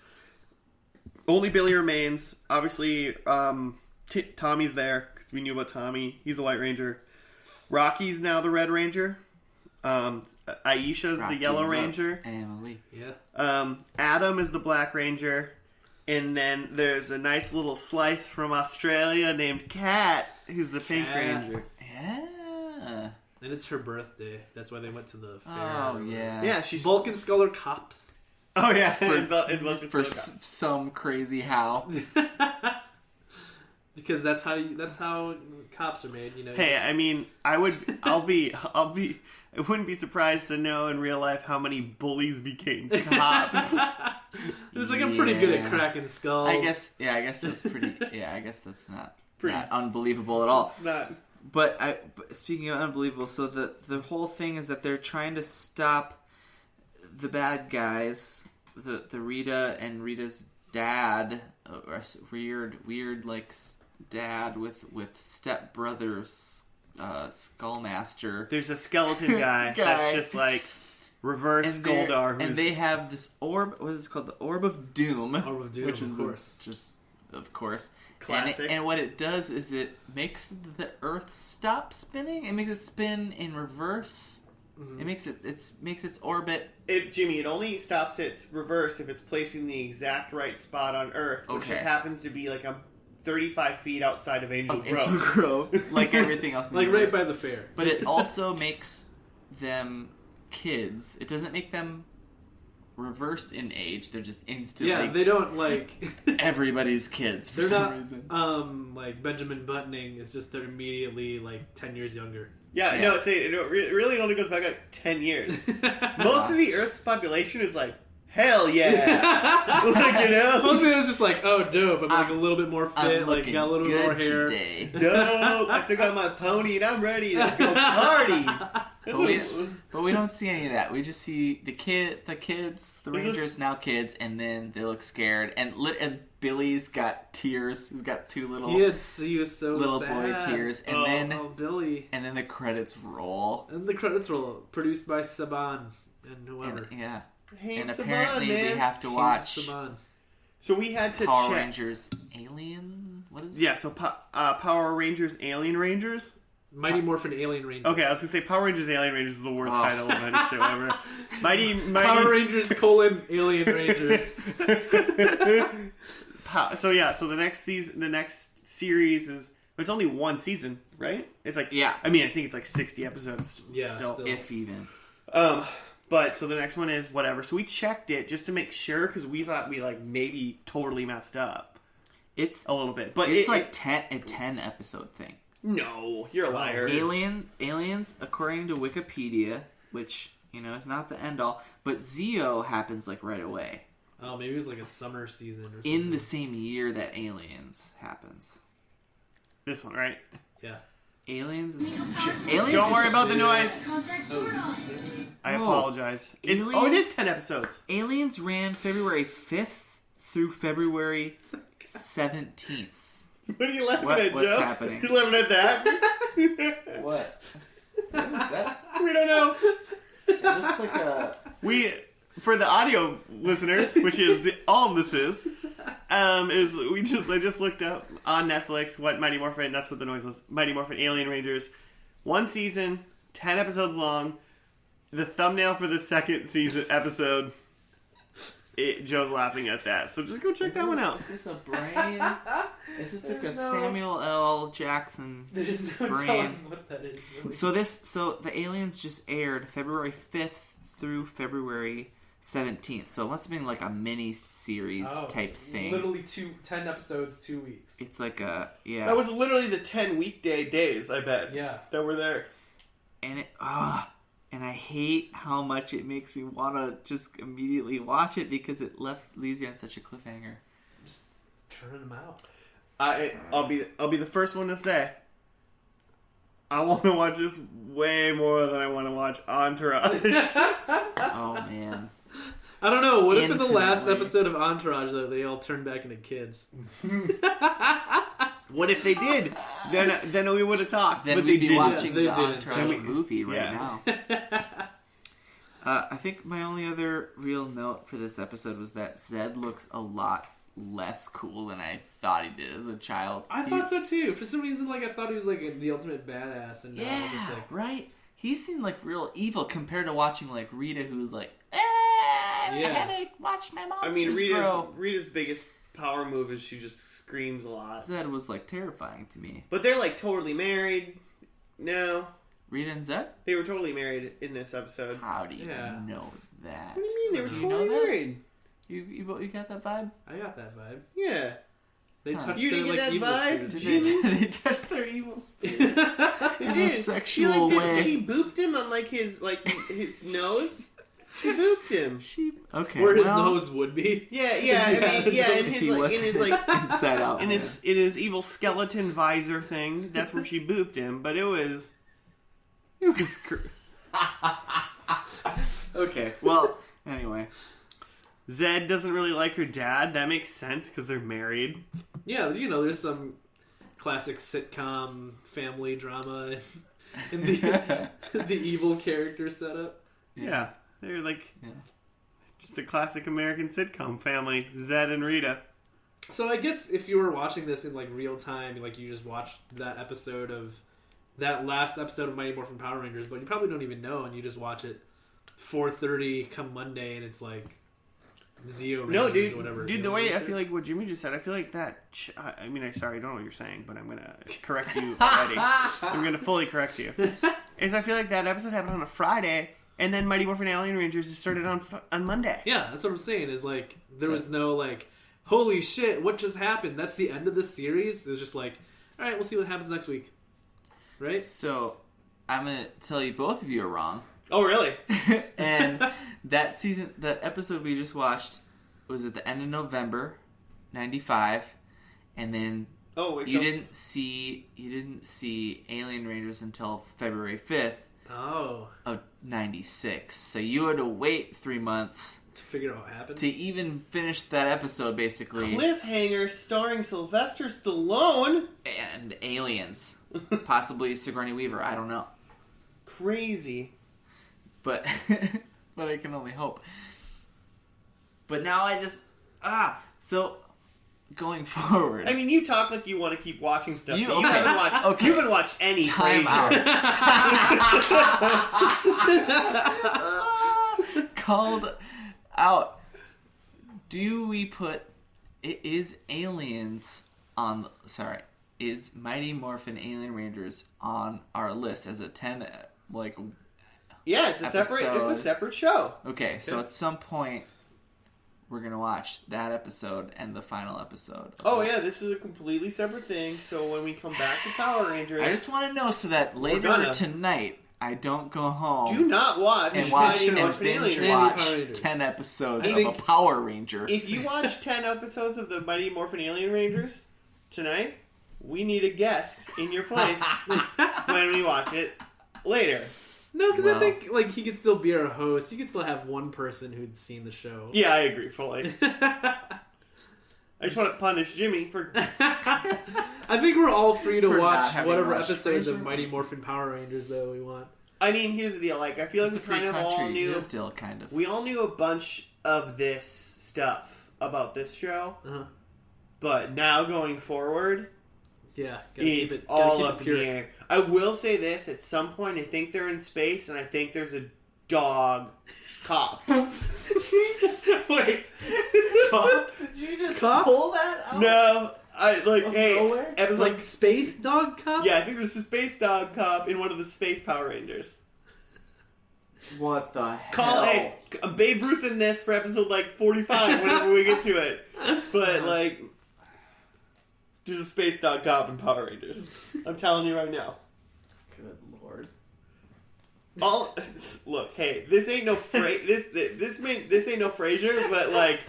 only Billy remains. Obviously, Tommy's there because we knew about Tommy. He's the White Ranger. Rocky's now the Red Ranger. Aisha's Rocky the Yellow loves Ranger. Emily. Yeah. Adam is the Black Ranger. And then there's a nice little slice from Australia named Kat, who's the Pink Kat. Ranger. Yeah. And it's her birthday. That's why they went to the fair. Oh, yeah. Yeah, she's... Vulcan Sculler Cops. Oh, yeah. in Vulcan For Silicon. some crazy how. Because that's how cops are made, you know. Hey, I mean, I wouldn't be surprised to know in real life how many bullies became cops. There's like I'm pretty good at Yeah. cracking skulls. I guess that's pretty. Yeah, I guess that's not unbelievable at all. It's not. But speaking of unbelievable, so the whole thing is that they're trying to stop the bad guys, the Rita and Rita's dad, weird like dad with stepbrother's Skullmaster. There's a skeleton guy that's just like reverse Goldar. And they have this orb. What is it called? The Orb of Doom. Orb of Doom, which is of course. of course. Classic. And what it does is it makes the Earth stop spinning. It makes it spin in reverse. Mm-hmm. It makes its orbit. Jimmy, it only stops its reverse if it's placing the exact right spot on Earth, which Okay. just happens to be like 35 feet outside of Angel Grove. Angel Grove, like everything else in the like right universe. by the fair. But it also makes them kids. It doesn't make them reverse in age. They're just instantly Yeah, they don't like. everybody's kids for They're some not reason. like Benjamin Buttoning. It's just they're immediately like 10 years younger. Yeah, no, it only goes back like 10 years. Most of the Earth's population is like, hell yeah. Like, you know? Mostly it's just like, oh, dope. I'm like a little bit more fit. I'm Like looking got a little bit good more hair. today. Dope. I still got my pony and I'm ready to go party. But we don't see any of that. We just see the kids, the Is Rangers this- now kids, and then they look scared. And Billy's got tears. He's got two little He was so little sad. boy tears, and Oh, then oh, Billy. the credits roll. And the credits roll. Produced by Saban. and whoever. yeah. Hey, And Saban, apparently we man. have to watch Saban. So we had to Power check. Rangers Alien. What is it? Yeah, so Power Rangers Alien Rangers. Mighty Morphin Alien Rangers. Okay, I was gonna say Power Rangers Alien Rangers is the worst title of any show ever. Mighty Power Rangers Alien Rangers. So the next season, the next series is. It's only one season, right? It's like Yeah. I mean, I think it's like 60 episodes. Yeah, still. still. If even. But so the next one is whatever. So we checked it just to make sure because we thought we like maybe totally messed up It's a little bit. But it's like 10 episode thing. no, you're a liar. Aliens, according to Wikipedia, which is not the end all, but Zeo happens like right away Oh, maybe it was like a summer season or something. in the same year that Aliens happens. This one, right? Yeah. Aliens. Don't worry about the noise. Contact sword on. I Oh. apologize. It is 10 episodes. Aliens ran February 5th through February 17th. What are you laughing What- at, what's Joe? happening? You're laughing at that? What? What is that? We don't know. It looks like a. For the audio listeners, which is all this is I just looked up on Netflix what Mighty Morphin. That's what the noise was. Mighty Morphin Alien Rangers, 1 season, 10 episodes long. The thumbnail for the second season episode. Joe's laughing at that, so just go check that one out. Is this a brain? It's just like a Samuel L. Jackson There's no brain. telling what that is. Really. So the Aliens just aired February 5th through February 17th. So it must have been like a mini series type thing. Literally 10 episodes, 2 weeks. It's like a That was literally the 10 weekday days, I bet. Yeah. That were there. and I hate how much it makes me want to just immediately watch it because it leaves you on such a cliffhanger. Just turning them out. I'll be the first one to say I want to watch this way more than I want to watch Entourage. Oh man. I don't know. What if in the last Infinitely. episode of Entourage, though, they all turned back into kids? What if they did? Then we would have talked. Then but we'd they be didn't. watching They the didn't. Entourage Then we- movie right yeah. now. I think my only other real note for this episode was that Zed looks a lot less cool than I thought he did as a child. I thought so too. For some reason, I thought he was the ultimate badass, and now I'm just Yeah, like, right? He seemed like real evil compared to watching like Rita, who's like, Yeah. headache, watch my monsters I mean, grow. Rita's biggest power move is she just screams a lot. Zed was like terrifying to me. But they're like totally married. No, Rita and Zed? they were totally married in this episode. How do you Yeah. know that? What do you mean they were Do you totally know that? married? You got that vibe? I got that vibe. Yeah. They Huh. touched You their didn't get evil that vibe? spirits. Did They touched their evil spirit It in a did. sexual she, way. She booped him on his nose. She booped him. Okay. Where his well, nose would be. Yeah, I mean, in he his inside out. in his evil skeleton visor thing. That's where she booped him. But it was Okay. Well, anyway. Zed doesn't really like her dad. That makes sense because they're married. Yeah, there's some classic sitcom family drama in the evil character setup. Yeah, they're just a classic American sitcom family. Zed and Rita. So I guess if you were watching this in real time, you just watched that last episode of Mighty Morphin Power Rangers, but you probably don't even know, and you just watch it 4:30 come Monday, and it's Zeo Rangers No, or whatever. dude. The way I feel like what Jimmy just said, I feel like that. I mean, I don't know what you're saying, but I'm gonna correct you already. I'm gonna fully correct you. I feel like that episode happened on a Friday, and then Mighty Morphin Alien Rangers just started on Monday. Yeah, that's what I'm saying. Is there was no holy shit, what just happened? That's the end of the series. It's just all right, we'll see what happens next week, right? So, I'm gonna tell you both of you are wrong. Oh, really? And that episode we just watched was at the end of November, 95, and then you didn't see Alien Rangers until February 5th Oh, of 96. So you had to wait 3 months to figure out what happened. to even finish that episode, basically. Cliffhanger starring Sylvester Stallone. And aliens, possibly Sigourney Weaver. I don't know, Crazy. but but I can only hope. But now I just so going forward. I mean, you talk like you want to keep watching stuff. You- But you okay. haven't watched. Okay. You haven't watched any. Time Frasier. out. Called out. Do we put is Aliens on? Sorry, is Mighty Morphin Alien Rangers on our list as a 10? Like, Yeah, it's a Episode. separate show. okay, so at some point we're gonna watch that episode and the final episode. Oh yeah, this is a completely separate thing. So when we come back to Power Rangers, I just want to know so that later gonna- tonight I don't go home do not watch and watch Mighty and Morphin binge Alien Power watch Rangers. 10 episodes I of think- a Power Ranger. If you watch 10 episodes of the Mighty Morphin Alien Rangers tonight, we need a guest in your place when we watch it later. No, because Well. I think like he could still be our host. You could still have one person who'd seen the show. Yeah, I agree fully. I just want to punish Jimmy for. I think we're all free to For not watch having whatever watched episodes of Frasier? Mighty Morphin Power Rangers that we want. I mean, here's the deal. Like, I feel like It's we a free kind of all country. knew. Still kind of. We all knew a bunch of this stuff about this show, Uh-huh. but now going forward, Yeah, gotta keep it's it, gotta all keep up it in pure. the air. I will say this: at some point, I think they're in space, and I think there's a dog cop. Wait, Did you just Cop? pull that out? No, I like. Of Hey, nowhere? episode. like Space Dog Cop? Yeah, I think there's a space dog cop in one of the space Power Rangers. What the hell? Call hey, Babe Ruth in this for episode like 45 whenever we get to it. But like, there's a space dog cop in Power Rangers. I'm telling you right now. Good lord. All look, hey, this ain't no this ain't no Frasier, but like,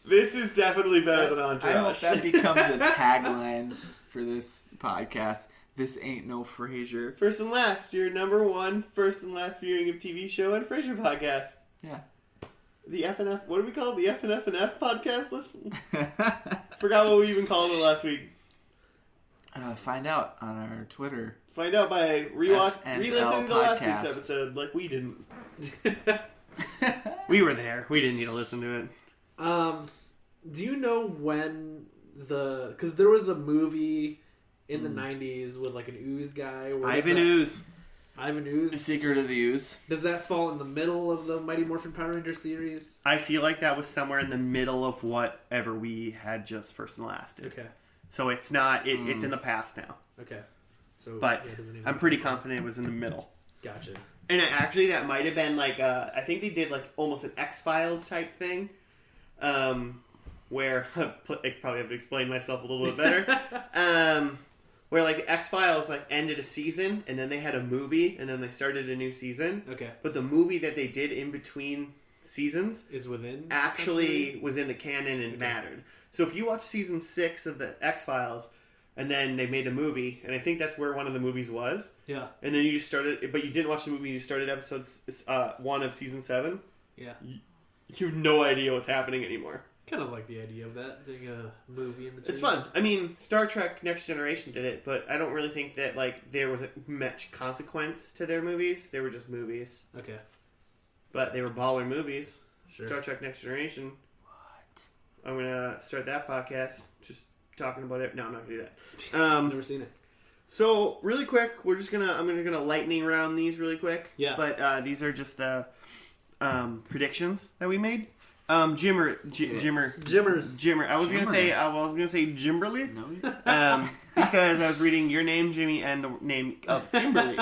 this is definitely better than I hope Entourage. that becomes a tagline for this podcast. This ain't no Frasier. First and last, your number one first and last viewing of TV show and Frasier podcast. Yeah. The FNF, what do we call it? The FNF podcast? Listen, forgot what we even called it last week. Find out on our Twitter. Find out by FandL re-listening to last week's podcast. episode, like we didn't. We were there. We didn't need to listen to it. Do you know when because there was a movie in the 90s with like an ooze guy. Ivan Ooze. Ivan The Ooze. Secret of the Ooze. Does that fall in the middle of the Mighty Morphin Power Ranger series? I feel like that was somewhere in the middle of whatever we had just first and last. Okay. So it's not. It's in the past now. Okay. So, But yeah, it doesn't even I'm pretty confident it was in the middle. Gotcha. And actually, that might have been like I think they did like almost an X-Files type thing, where I probably have to explain myself a little bit better. Where like X-Files like ended a season and then they had a movie and then they started a new season. Okay. But the movie that they did in between seasons Is within actually was in the canon and mattered. So if you watch season 6 of the X-Files and then they made a movie, and I think that's where one of the movies was. Yeah. And then you just started, but you didn't watch the movie. You started episode 1 of season 7. Yeah. You have no idea what's happening anymore. Kind of like the idea of that, doing a movie in between. It's fun. I mean, Star Trek Next Generation did it, but I don't really think that like there was much consequence to their movies. They were just movies, Okay. but they were baller movies. Sure. Star Trek Next Generation. What? I'm gonna start that podcast just talking about it. No, I'm not gonna do that. Never seen it. So really quick, I'm gonna lightning round these really quick. Yeah. But these are just the predictions that we made. Jimmer. Jimmers. I was gonna say Jimberly. No. Because I was reading your name, Jimmy, and the name of Kimberly,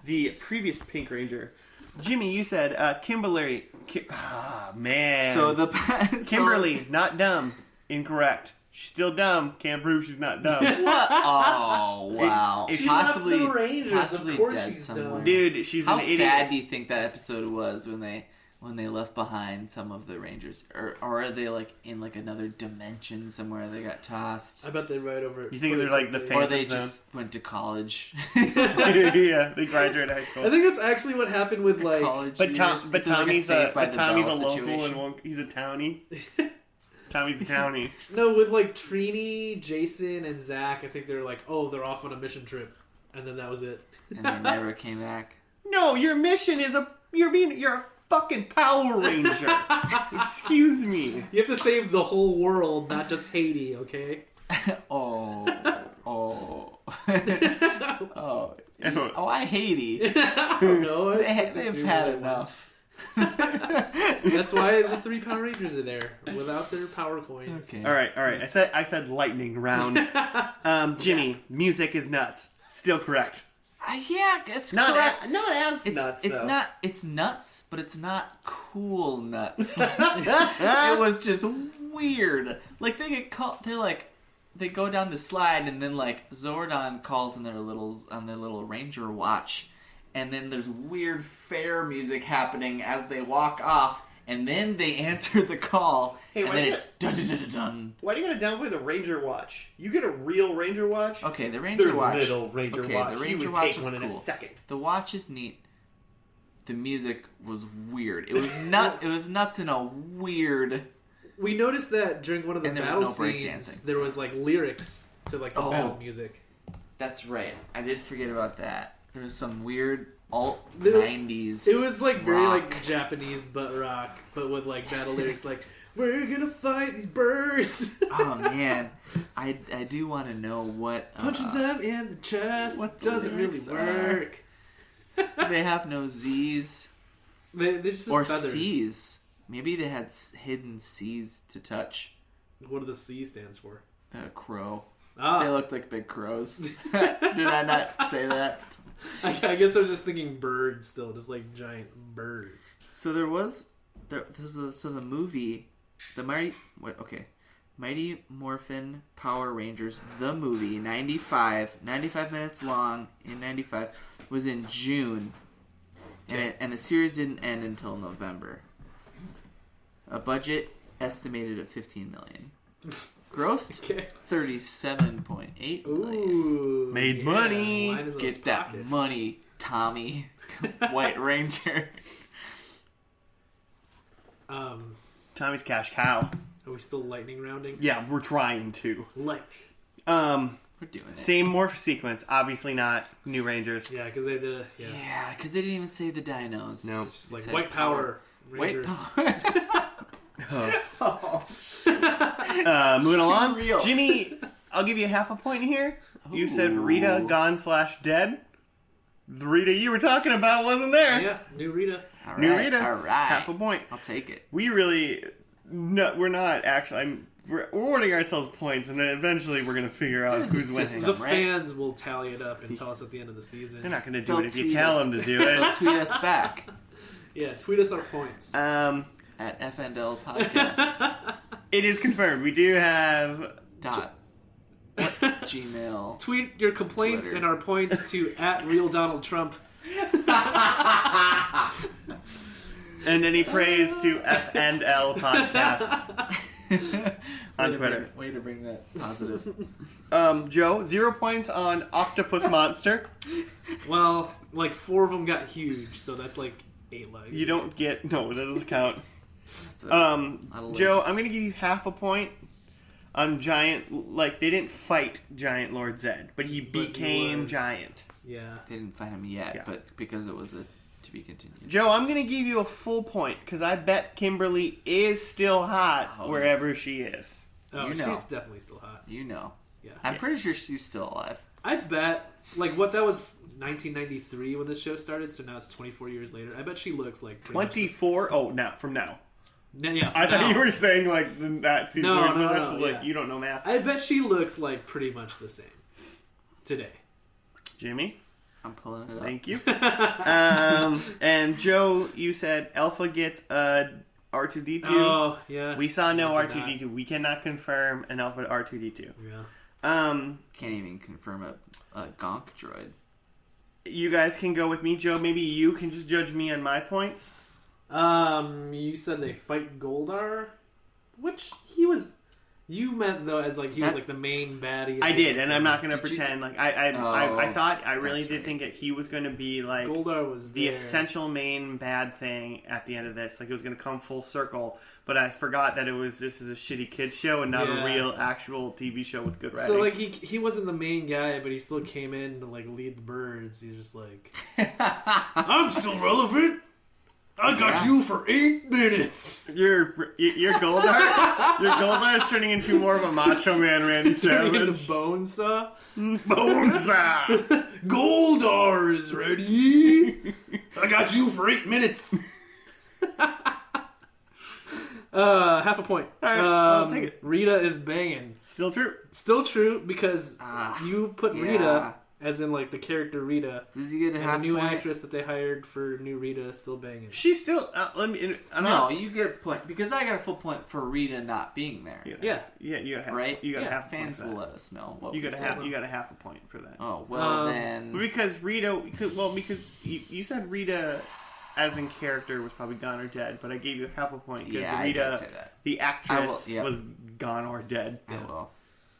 the previous Pink Ranger. Jimmy, you said Kimberly. Man. So the Kimberly, not dumb. Incorrect. She's still dumb. Can't prove she's not dumb. What? Oh wow! If She possibly, left the Rangers, possibly of course dead she's somewhere. dumb. Dude, she's How an idiot. sad do you think that episode was when they left behind some of the Rangers, or are they like in like another dimension somewhere? They got tossed, I bet they ride over it. You think they're like the or they Zone. just went to college. Yeah, they graduated high school. I think that's actually what happened with like. college But years. Tommy's It's like a Saved by the Tommy's a Bell local situation. and he's a townie. Tommy's a townie. No, with like Trini, Jason, and Zach. I think they're like, oh, they're off on a mission trip, and then that was it. and they never came back. No, your mission is you're a fucking Power Ranger. Excuse me. You have to save the whole world, not just Haiti, okay? Oh. I Haiti. No, They've had enough. That's why the 3 Power Rangers are there without their power coins. Okay. All right. I said lightning round. Jimmy, music is nuts. Still correct. Yeah, it's Not correct. not as nuts. It's though. not. It's nuts, but it's not cool nuts. It was just weird. Like they get caught. They go down the slide, and then like Zordon calls on their little Ranger watch, and then there's weird fair music happening as they walk off, and then they answer the call, and then it's dun dun dun dun dun. Why do you gotta downplay the Ranger watch? You get a real Ranger watch. Okay, the Ranger watch. Little Ranger watch. The Ranger you would watch take is one in a cool. second. The watch is neat. The music was weird. It was It was nuts in a weird. We noticed that during one of the And there battle was no scenes, breakdancing. there was like lyrics to like the battle music. That's right. I did forget about that. There was some weird alt There- 90s. It was like very rock. like Japanese butt rock, but with like battle lyrics like "We're gonna fight these birds, Oh man, I do want to know what punching them in the chest. what the Doesn't really lyrics are. work." They have no Z's They're just or feathers. C's. Maybe they had hidden C's to touch. What do the C stands for? Crow. They Ah, looked like big crows. Did I not say that? I guess I was just thinking birds still, just like giant birds. So so the movie, the Mighty Morphin Power Rangers, the movie, 95 minutes long in 95, was in June, and the series didn't end until November. A budget estimated at $15 million. Grossed Okay. $37.8 million. Ooh, Made money. line in those Get that pockets. money, Tommy, White Ranger. Tommy's cash cow. Are we still lightning rounding? Yeah, we're trying to. Lightning. We're doing it. Same morph sequence. Obviously not New Rangers. Yeah, because they did. Yeah. Yeah, because they didn't even say the dinos. No. It's Just like said white power. Ranger. White power. Moving along. real. Jimmy, I'll give you half a point here. You said Rita gone/dead. The Rita you were talking about wasn't there. Yeah, new Rita. All New right, Rita. all right. Half a point. I'll take it. We really... No, we're not actually... We're awarding ourselves points, and then eventually we're going to figure out There's a who's winning. system. The Right. fans will tally it up and tell us at the end of the season. They're not going to do They'll it if you tweet tell us. them to do They'll it. tweet us back Yeah, tweet us our points. at FandLpodcast. It is confirmed. We do have... Gmail. Tweet your complaints Twitter. and our points to @RealDonaldTrump. And any praise to FandLpodcast on Twitter. Way to bring that positive. Joe, 0 points on Octopus Monster. Well, like 4 of them got huge, so that's like 8 lives. You don't get... No, that doesn't count. That's a Joe, legs. I'm going to give you half a point on Giant... Like, they didn't fight Giant Lord Zed, but he became was. Giant. Yeah. They didn't find him yet, Yeah. but because it was a to be continued. Joe, I'm going to give you a full point, because I bet Kimberly is still hot Oh. wherever she is. Oh, You know. she's definitely still hot. You know. Yeah. I'm pretty sure she's still alive. I bet, like, what that was 1993 when this show started, so now it's 24 years later. I bet she looks like pretty much 24? Oh, now, from now. Yeah, I thought no. you were saying, like, that season. No, where no, I no, was yeah. like, you don't know math. I bet she looks like pretty much the same today. Jimmy, I'm pulling it up. thank you. And Joe, you said Alpha gets a R2D2. Oh, yeah. We saw no I did R2D2. We cannot confirm an Alpha R2D2. Yeah. Can't even confirm a gonk droid. You guys can go with me, Joe. Maybe you can just judge me on my points. You said they fight Goldar, which he was. You meant though as like he was That's- like the main baddie. I did, and I'm not going to Did you- pretend like I Oh, thought I really that's did right. think that he was going to be like Goldar was the there. essential main bad thing at the end of this. Like it was going to come full circle, but I forgot that this is a shitty kids show and not Yeah. a real actual TV show with good writing. So like he wasn't the main guy, but he still came in to like lead the birds. He's just like, I'm still relevant. I got you for 8 minutes. Your Goldar, your Goldar is turning into more of a Macho Man Randy Turning into Savage. Bonesaw. Bonesaw. Goldar is ready. I got you for 8 minutes. Half a point. All right, I'll take it. Rita is banging. Still true. Still true because you put yeah. Rita as in like the character Rita. Does he get a And half the new point? actress that they hired for new Rita is still banging. She's still. Let me. I don't No, know. you get a point because I got a full point for Rita not being there. Yeah. Yeah, you got half. Right? You got yeah, half. fans will point let us know what You we got a said. half. You got a half a point for that. Oh well, But then because Rita. Because you said Rita, as in character, was probably gone or dead. But I gave you half a point because yeah, I Rita, did say that. the actress, I will, yeah. was gone or dead. I will.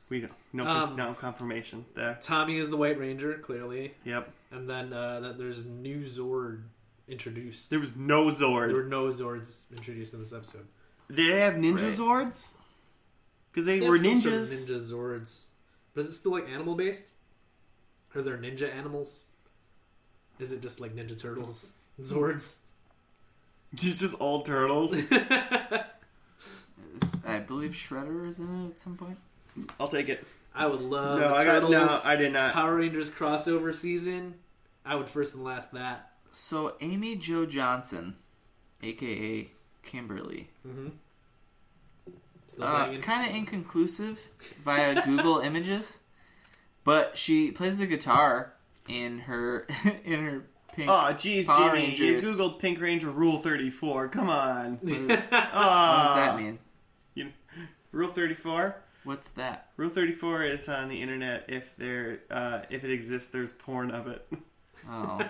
We don't. No confirmation there. Tommy is the White Ranger, clearly. Yep. And then there's new Zord introduced. There was no Zord. There were no Zords introduced in this episode. Did they have Ninja Right. Zords? Because they They were have some ninjas. sort of ninja Zords. But is it still like animal based? Are there ninja animals? Is it just like Ninja Turtles Zords? Just old turtles. I believe Shredder is in it at some point. I'll take it. I would love No, the I got Turtles no. I did not. Power Rangers crossover season. I would first and last that. So Amy Jo Johnson, aka Kimberly, Still banging. kind of inconclusive via Google Images, but she plays the guitar in her pink. Oh, geez, Power Jimmy. You Rangers. Googled Pink Ranger Rule 34. Come on. What does that mean? Rule 34? What's that? Rule 34 is on the internet. If it exists, there's porn of it. Oh,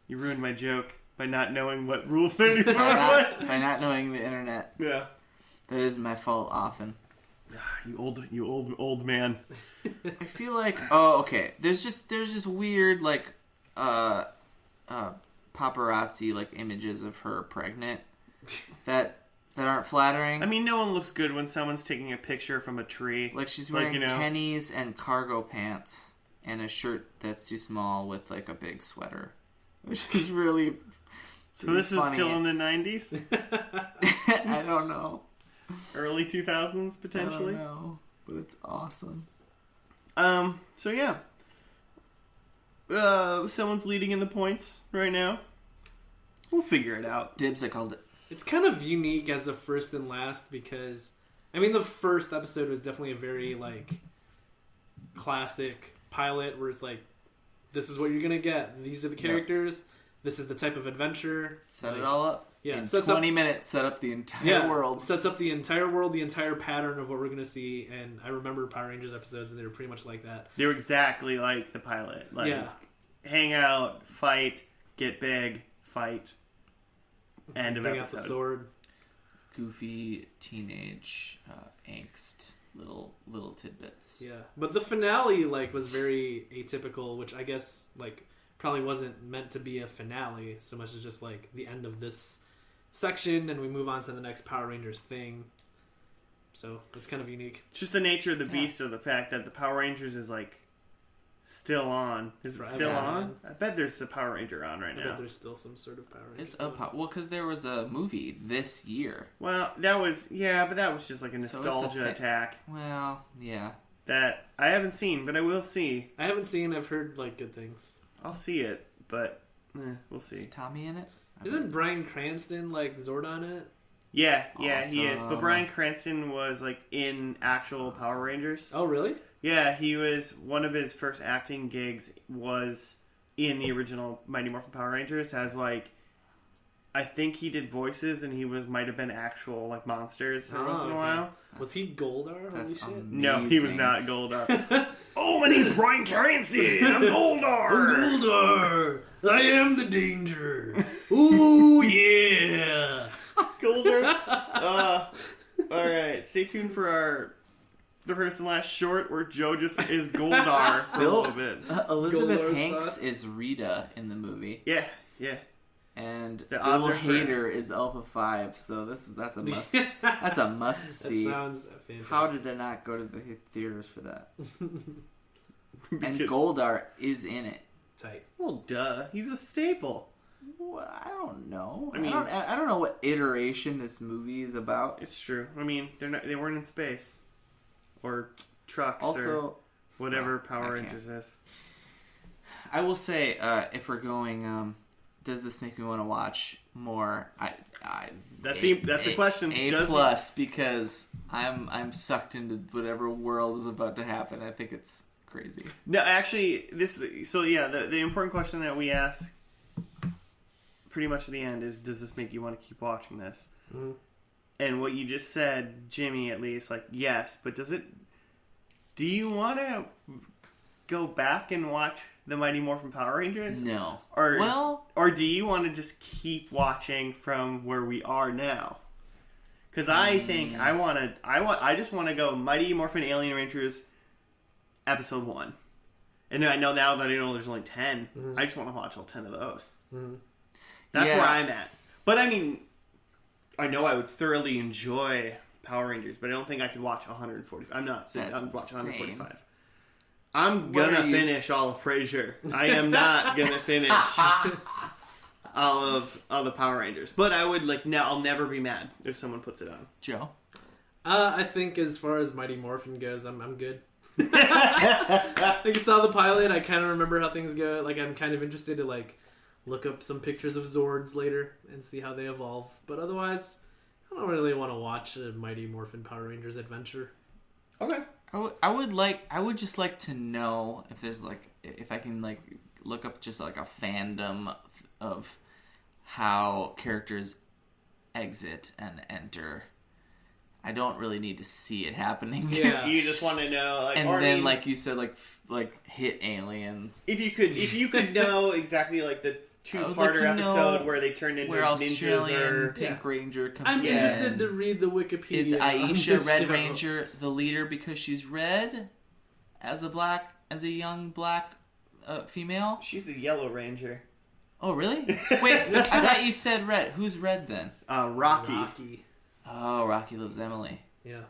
You ruined my joke by not knowing what Rule 34 was. by not knowing the internet. Yeah. That is my fault often. You old man. I feel like okay. There's just weird like paparazzi like images of her pregnant that aren't flattering. I mean, no one looks good when someone's taking a picture from a tree. Like she's wearing you know. tennies and cargo pants and a shirt that's too small with like a big sweater, which is really. So this is still in the 90s? I don't know. Early 2000s, potentially? I don't know, but it's awesome. So yeah. Someone's leading in the points right now. We'll figure it out. Dibs, I called it. It's kind of unique as a first and last because, I mean, the first episode was definitely a very, like, classic pilot where it's like, this is what you're going to get. These are the characters. This is the type of adventure. Set like, it all up. Yeah, In sets 20 minutes, set up the entire world. Sets up the entire world, the entire pattern of what we're going to see. And I remember Power Rangers episodes and they were pretty much like that. They were exactly like the pilot. Like, Yeah. hang out, fight, get big, fight. End of Bring out episode. the sword. Goofy teenage angst, little tidbits. Yeah, but the finale like was very atypical, which I guess like probably wasn't meant to be a finale so much as just like the end of this section, and we move on to the next Power Rangers thing. So it's kind of unique. It's just the nature of the beast, or the fact that the Power Rangers is like still on. Is it Forever still on. on? I bet there's a Power Ranger on right I now. bet there's still some sort of Power Rangers. It's well, because there was a movie this year. Well, that was but that was just like a So it's nostalgia a attack Well, yeah. that I haven't seen, but I will see. I haven't seen. I've heard like good things. I'll see it, but we'll see. Is Tommy in it? Isn't Bryan Cranston like Zord on it? Yeah, he is. But Awesome. Bryan Cranston was like in actual Power Rangers. Oh, really? Yeah, he was one of his first acting gigs was in the original Mighty Morphin Power Rangers as like I think he did voices and he might have been actual like monsters every once in a okay. while. Was he Goldar? Holy That's shit! amazing. No, he was not Goldar. Oh, my name's Bryan Cranston. I'm Goldar. Goldar, I am the danger. Ooh yeah. Goldar. All right, stay tuned for the first and last short where Joe just is Goldar for a Bill- little bit. Elizabeth Goldor's Hanks thoughts? is Rita in the movie, Yeah. and The odds Bill are for- Hader is Alpha 5. So that's a must. That's a must That see. sounds fantastic. How did I not go to the theaters for that? And Because- Goldar is in it. Tight. Well, duh. He's a staple. Well, I don't know. I mean- I don't know what iteration this movie is about. It's true. I mean, they weren't in space or trucks or Also, whatever I Power can't. Rangers is. I will say, if we're going, does this make me want to watch more? That's the question. A Does it- plus, because I'm sucked into whatever world is about to happen. I think it's crazy. No, actually, the important question that we ask pretty much at the end is, does this make you want to keep watching this? Mhm. And what you just said, Jimmy, at least, like, yes, but do you want to go back and watch the Mighty Morphin Power Rangers? No. Or do you want to just keep watching from where we are now? Because I think I just want to go Mighty Morphin Alien Rangers episode 1. And I know now that I know there's only 10. Mhm. I just want to watch all 10 of those. Mhm. That's Yeah. where I'm at. But I mean, I know I would thoroughly enjoy Power Rangers, but I don't think I could watch 145. I'm not saying That's I'm watching insane. 145. I'm What gonna are you- finish all of Frasier. I am not gonna finish all of the Power Rangers. But I would I'll never be mad if someone puts it on. Joe? I think as far as Mighty Morphin goes, I'm good. I saw the pilot. I kind of remember how things go. Like, I'm kind of interested to look up some pictures of Zords later and see how they evolve. But otherwise, I don't really want to watch a Mighty Morphin Power Rangers adventure. Okay. I would just like to know if there's if I can look up just a fandom of how characters exit and enter. I don't really need to see it happening. Yeah. You just want to know, And or, I then, mean, like you said, hit Alien. if you could know exactly the I would like two-parter to know episode where they turned into Where ninjas Australian or Pink Yeah. Ranger comes I'm in. interested to read the Wikipedia. Is on Aisha this Red show. Ranger the leader because she's red? As a young black female? she's the Yellow Ranger. Oh, really? Wait, I thought you said red. Who's red then? Rocky. Rocky. Oh, Rocky loves Emily. Yeah.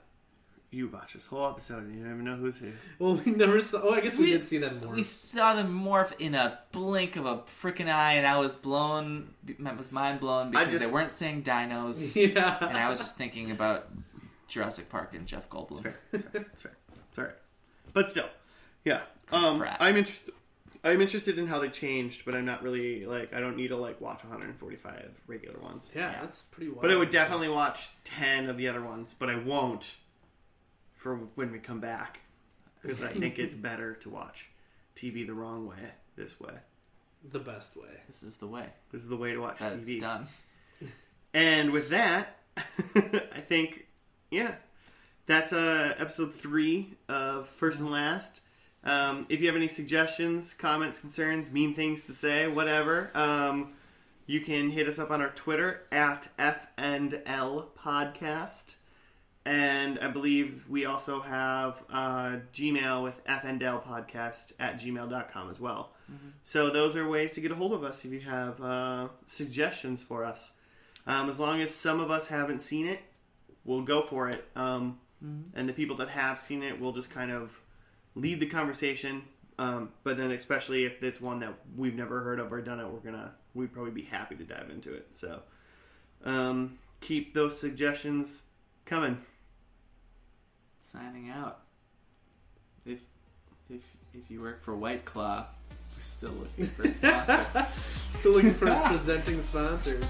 You watch this whole episode and you don't even know who's who. Well, we never saw. Oh, I guess we We- did see them more. We saw them morph in a blink of a freaking eye, and I was mind blown because they weren't saying dinos, Yeah. and I was just thinking about Jurassic Park and Jeff Goldblum. It's fair. It's all right. But still, yeah. Chris Pratt. I'm interested in how they changed, but I'm not really I don't need to watch 145 regular ones. Yeah, that's pretty wild. But I would definitely watch 10 of the other ones, but I won't for when we come back because I think it's better to watch TV the wrong way, this way. The best way. This is the way. This is the way to watch That's TV. done. And with that, I think, that's episode 3 of First and Last. If you have any suggestions, comments, concerns, mean things to say, whatever, you can hit us up on our Twitter at FandLpodcast. And I believe we also have Gmail with FandLpodcast at gmail.com as well. Mm-hmm. So those are ways to get a hold of us if you have suggestions for us. As long as some of us haven't seen it, we'll go for it. And the people that have seen it will just kind of lead the conversation. But then especially if it's one that we've never heard of or done it, we'd probably be happy to dive into it. So keep those suggestions coming. Signing out. If you work for White Claw, we're still looking for sponsors. Still looking for presenting sponsors.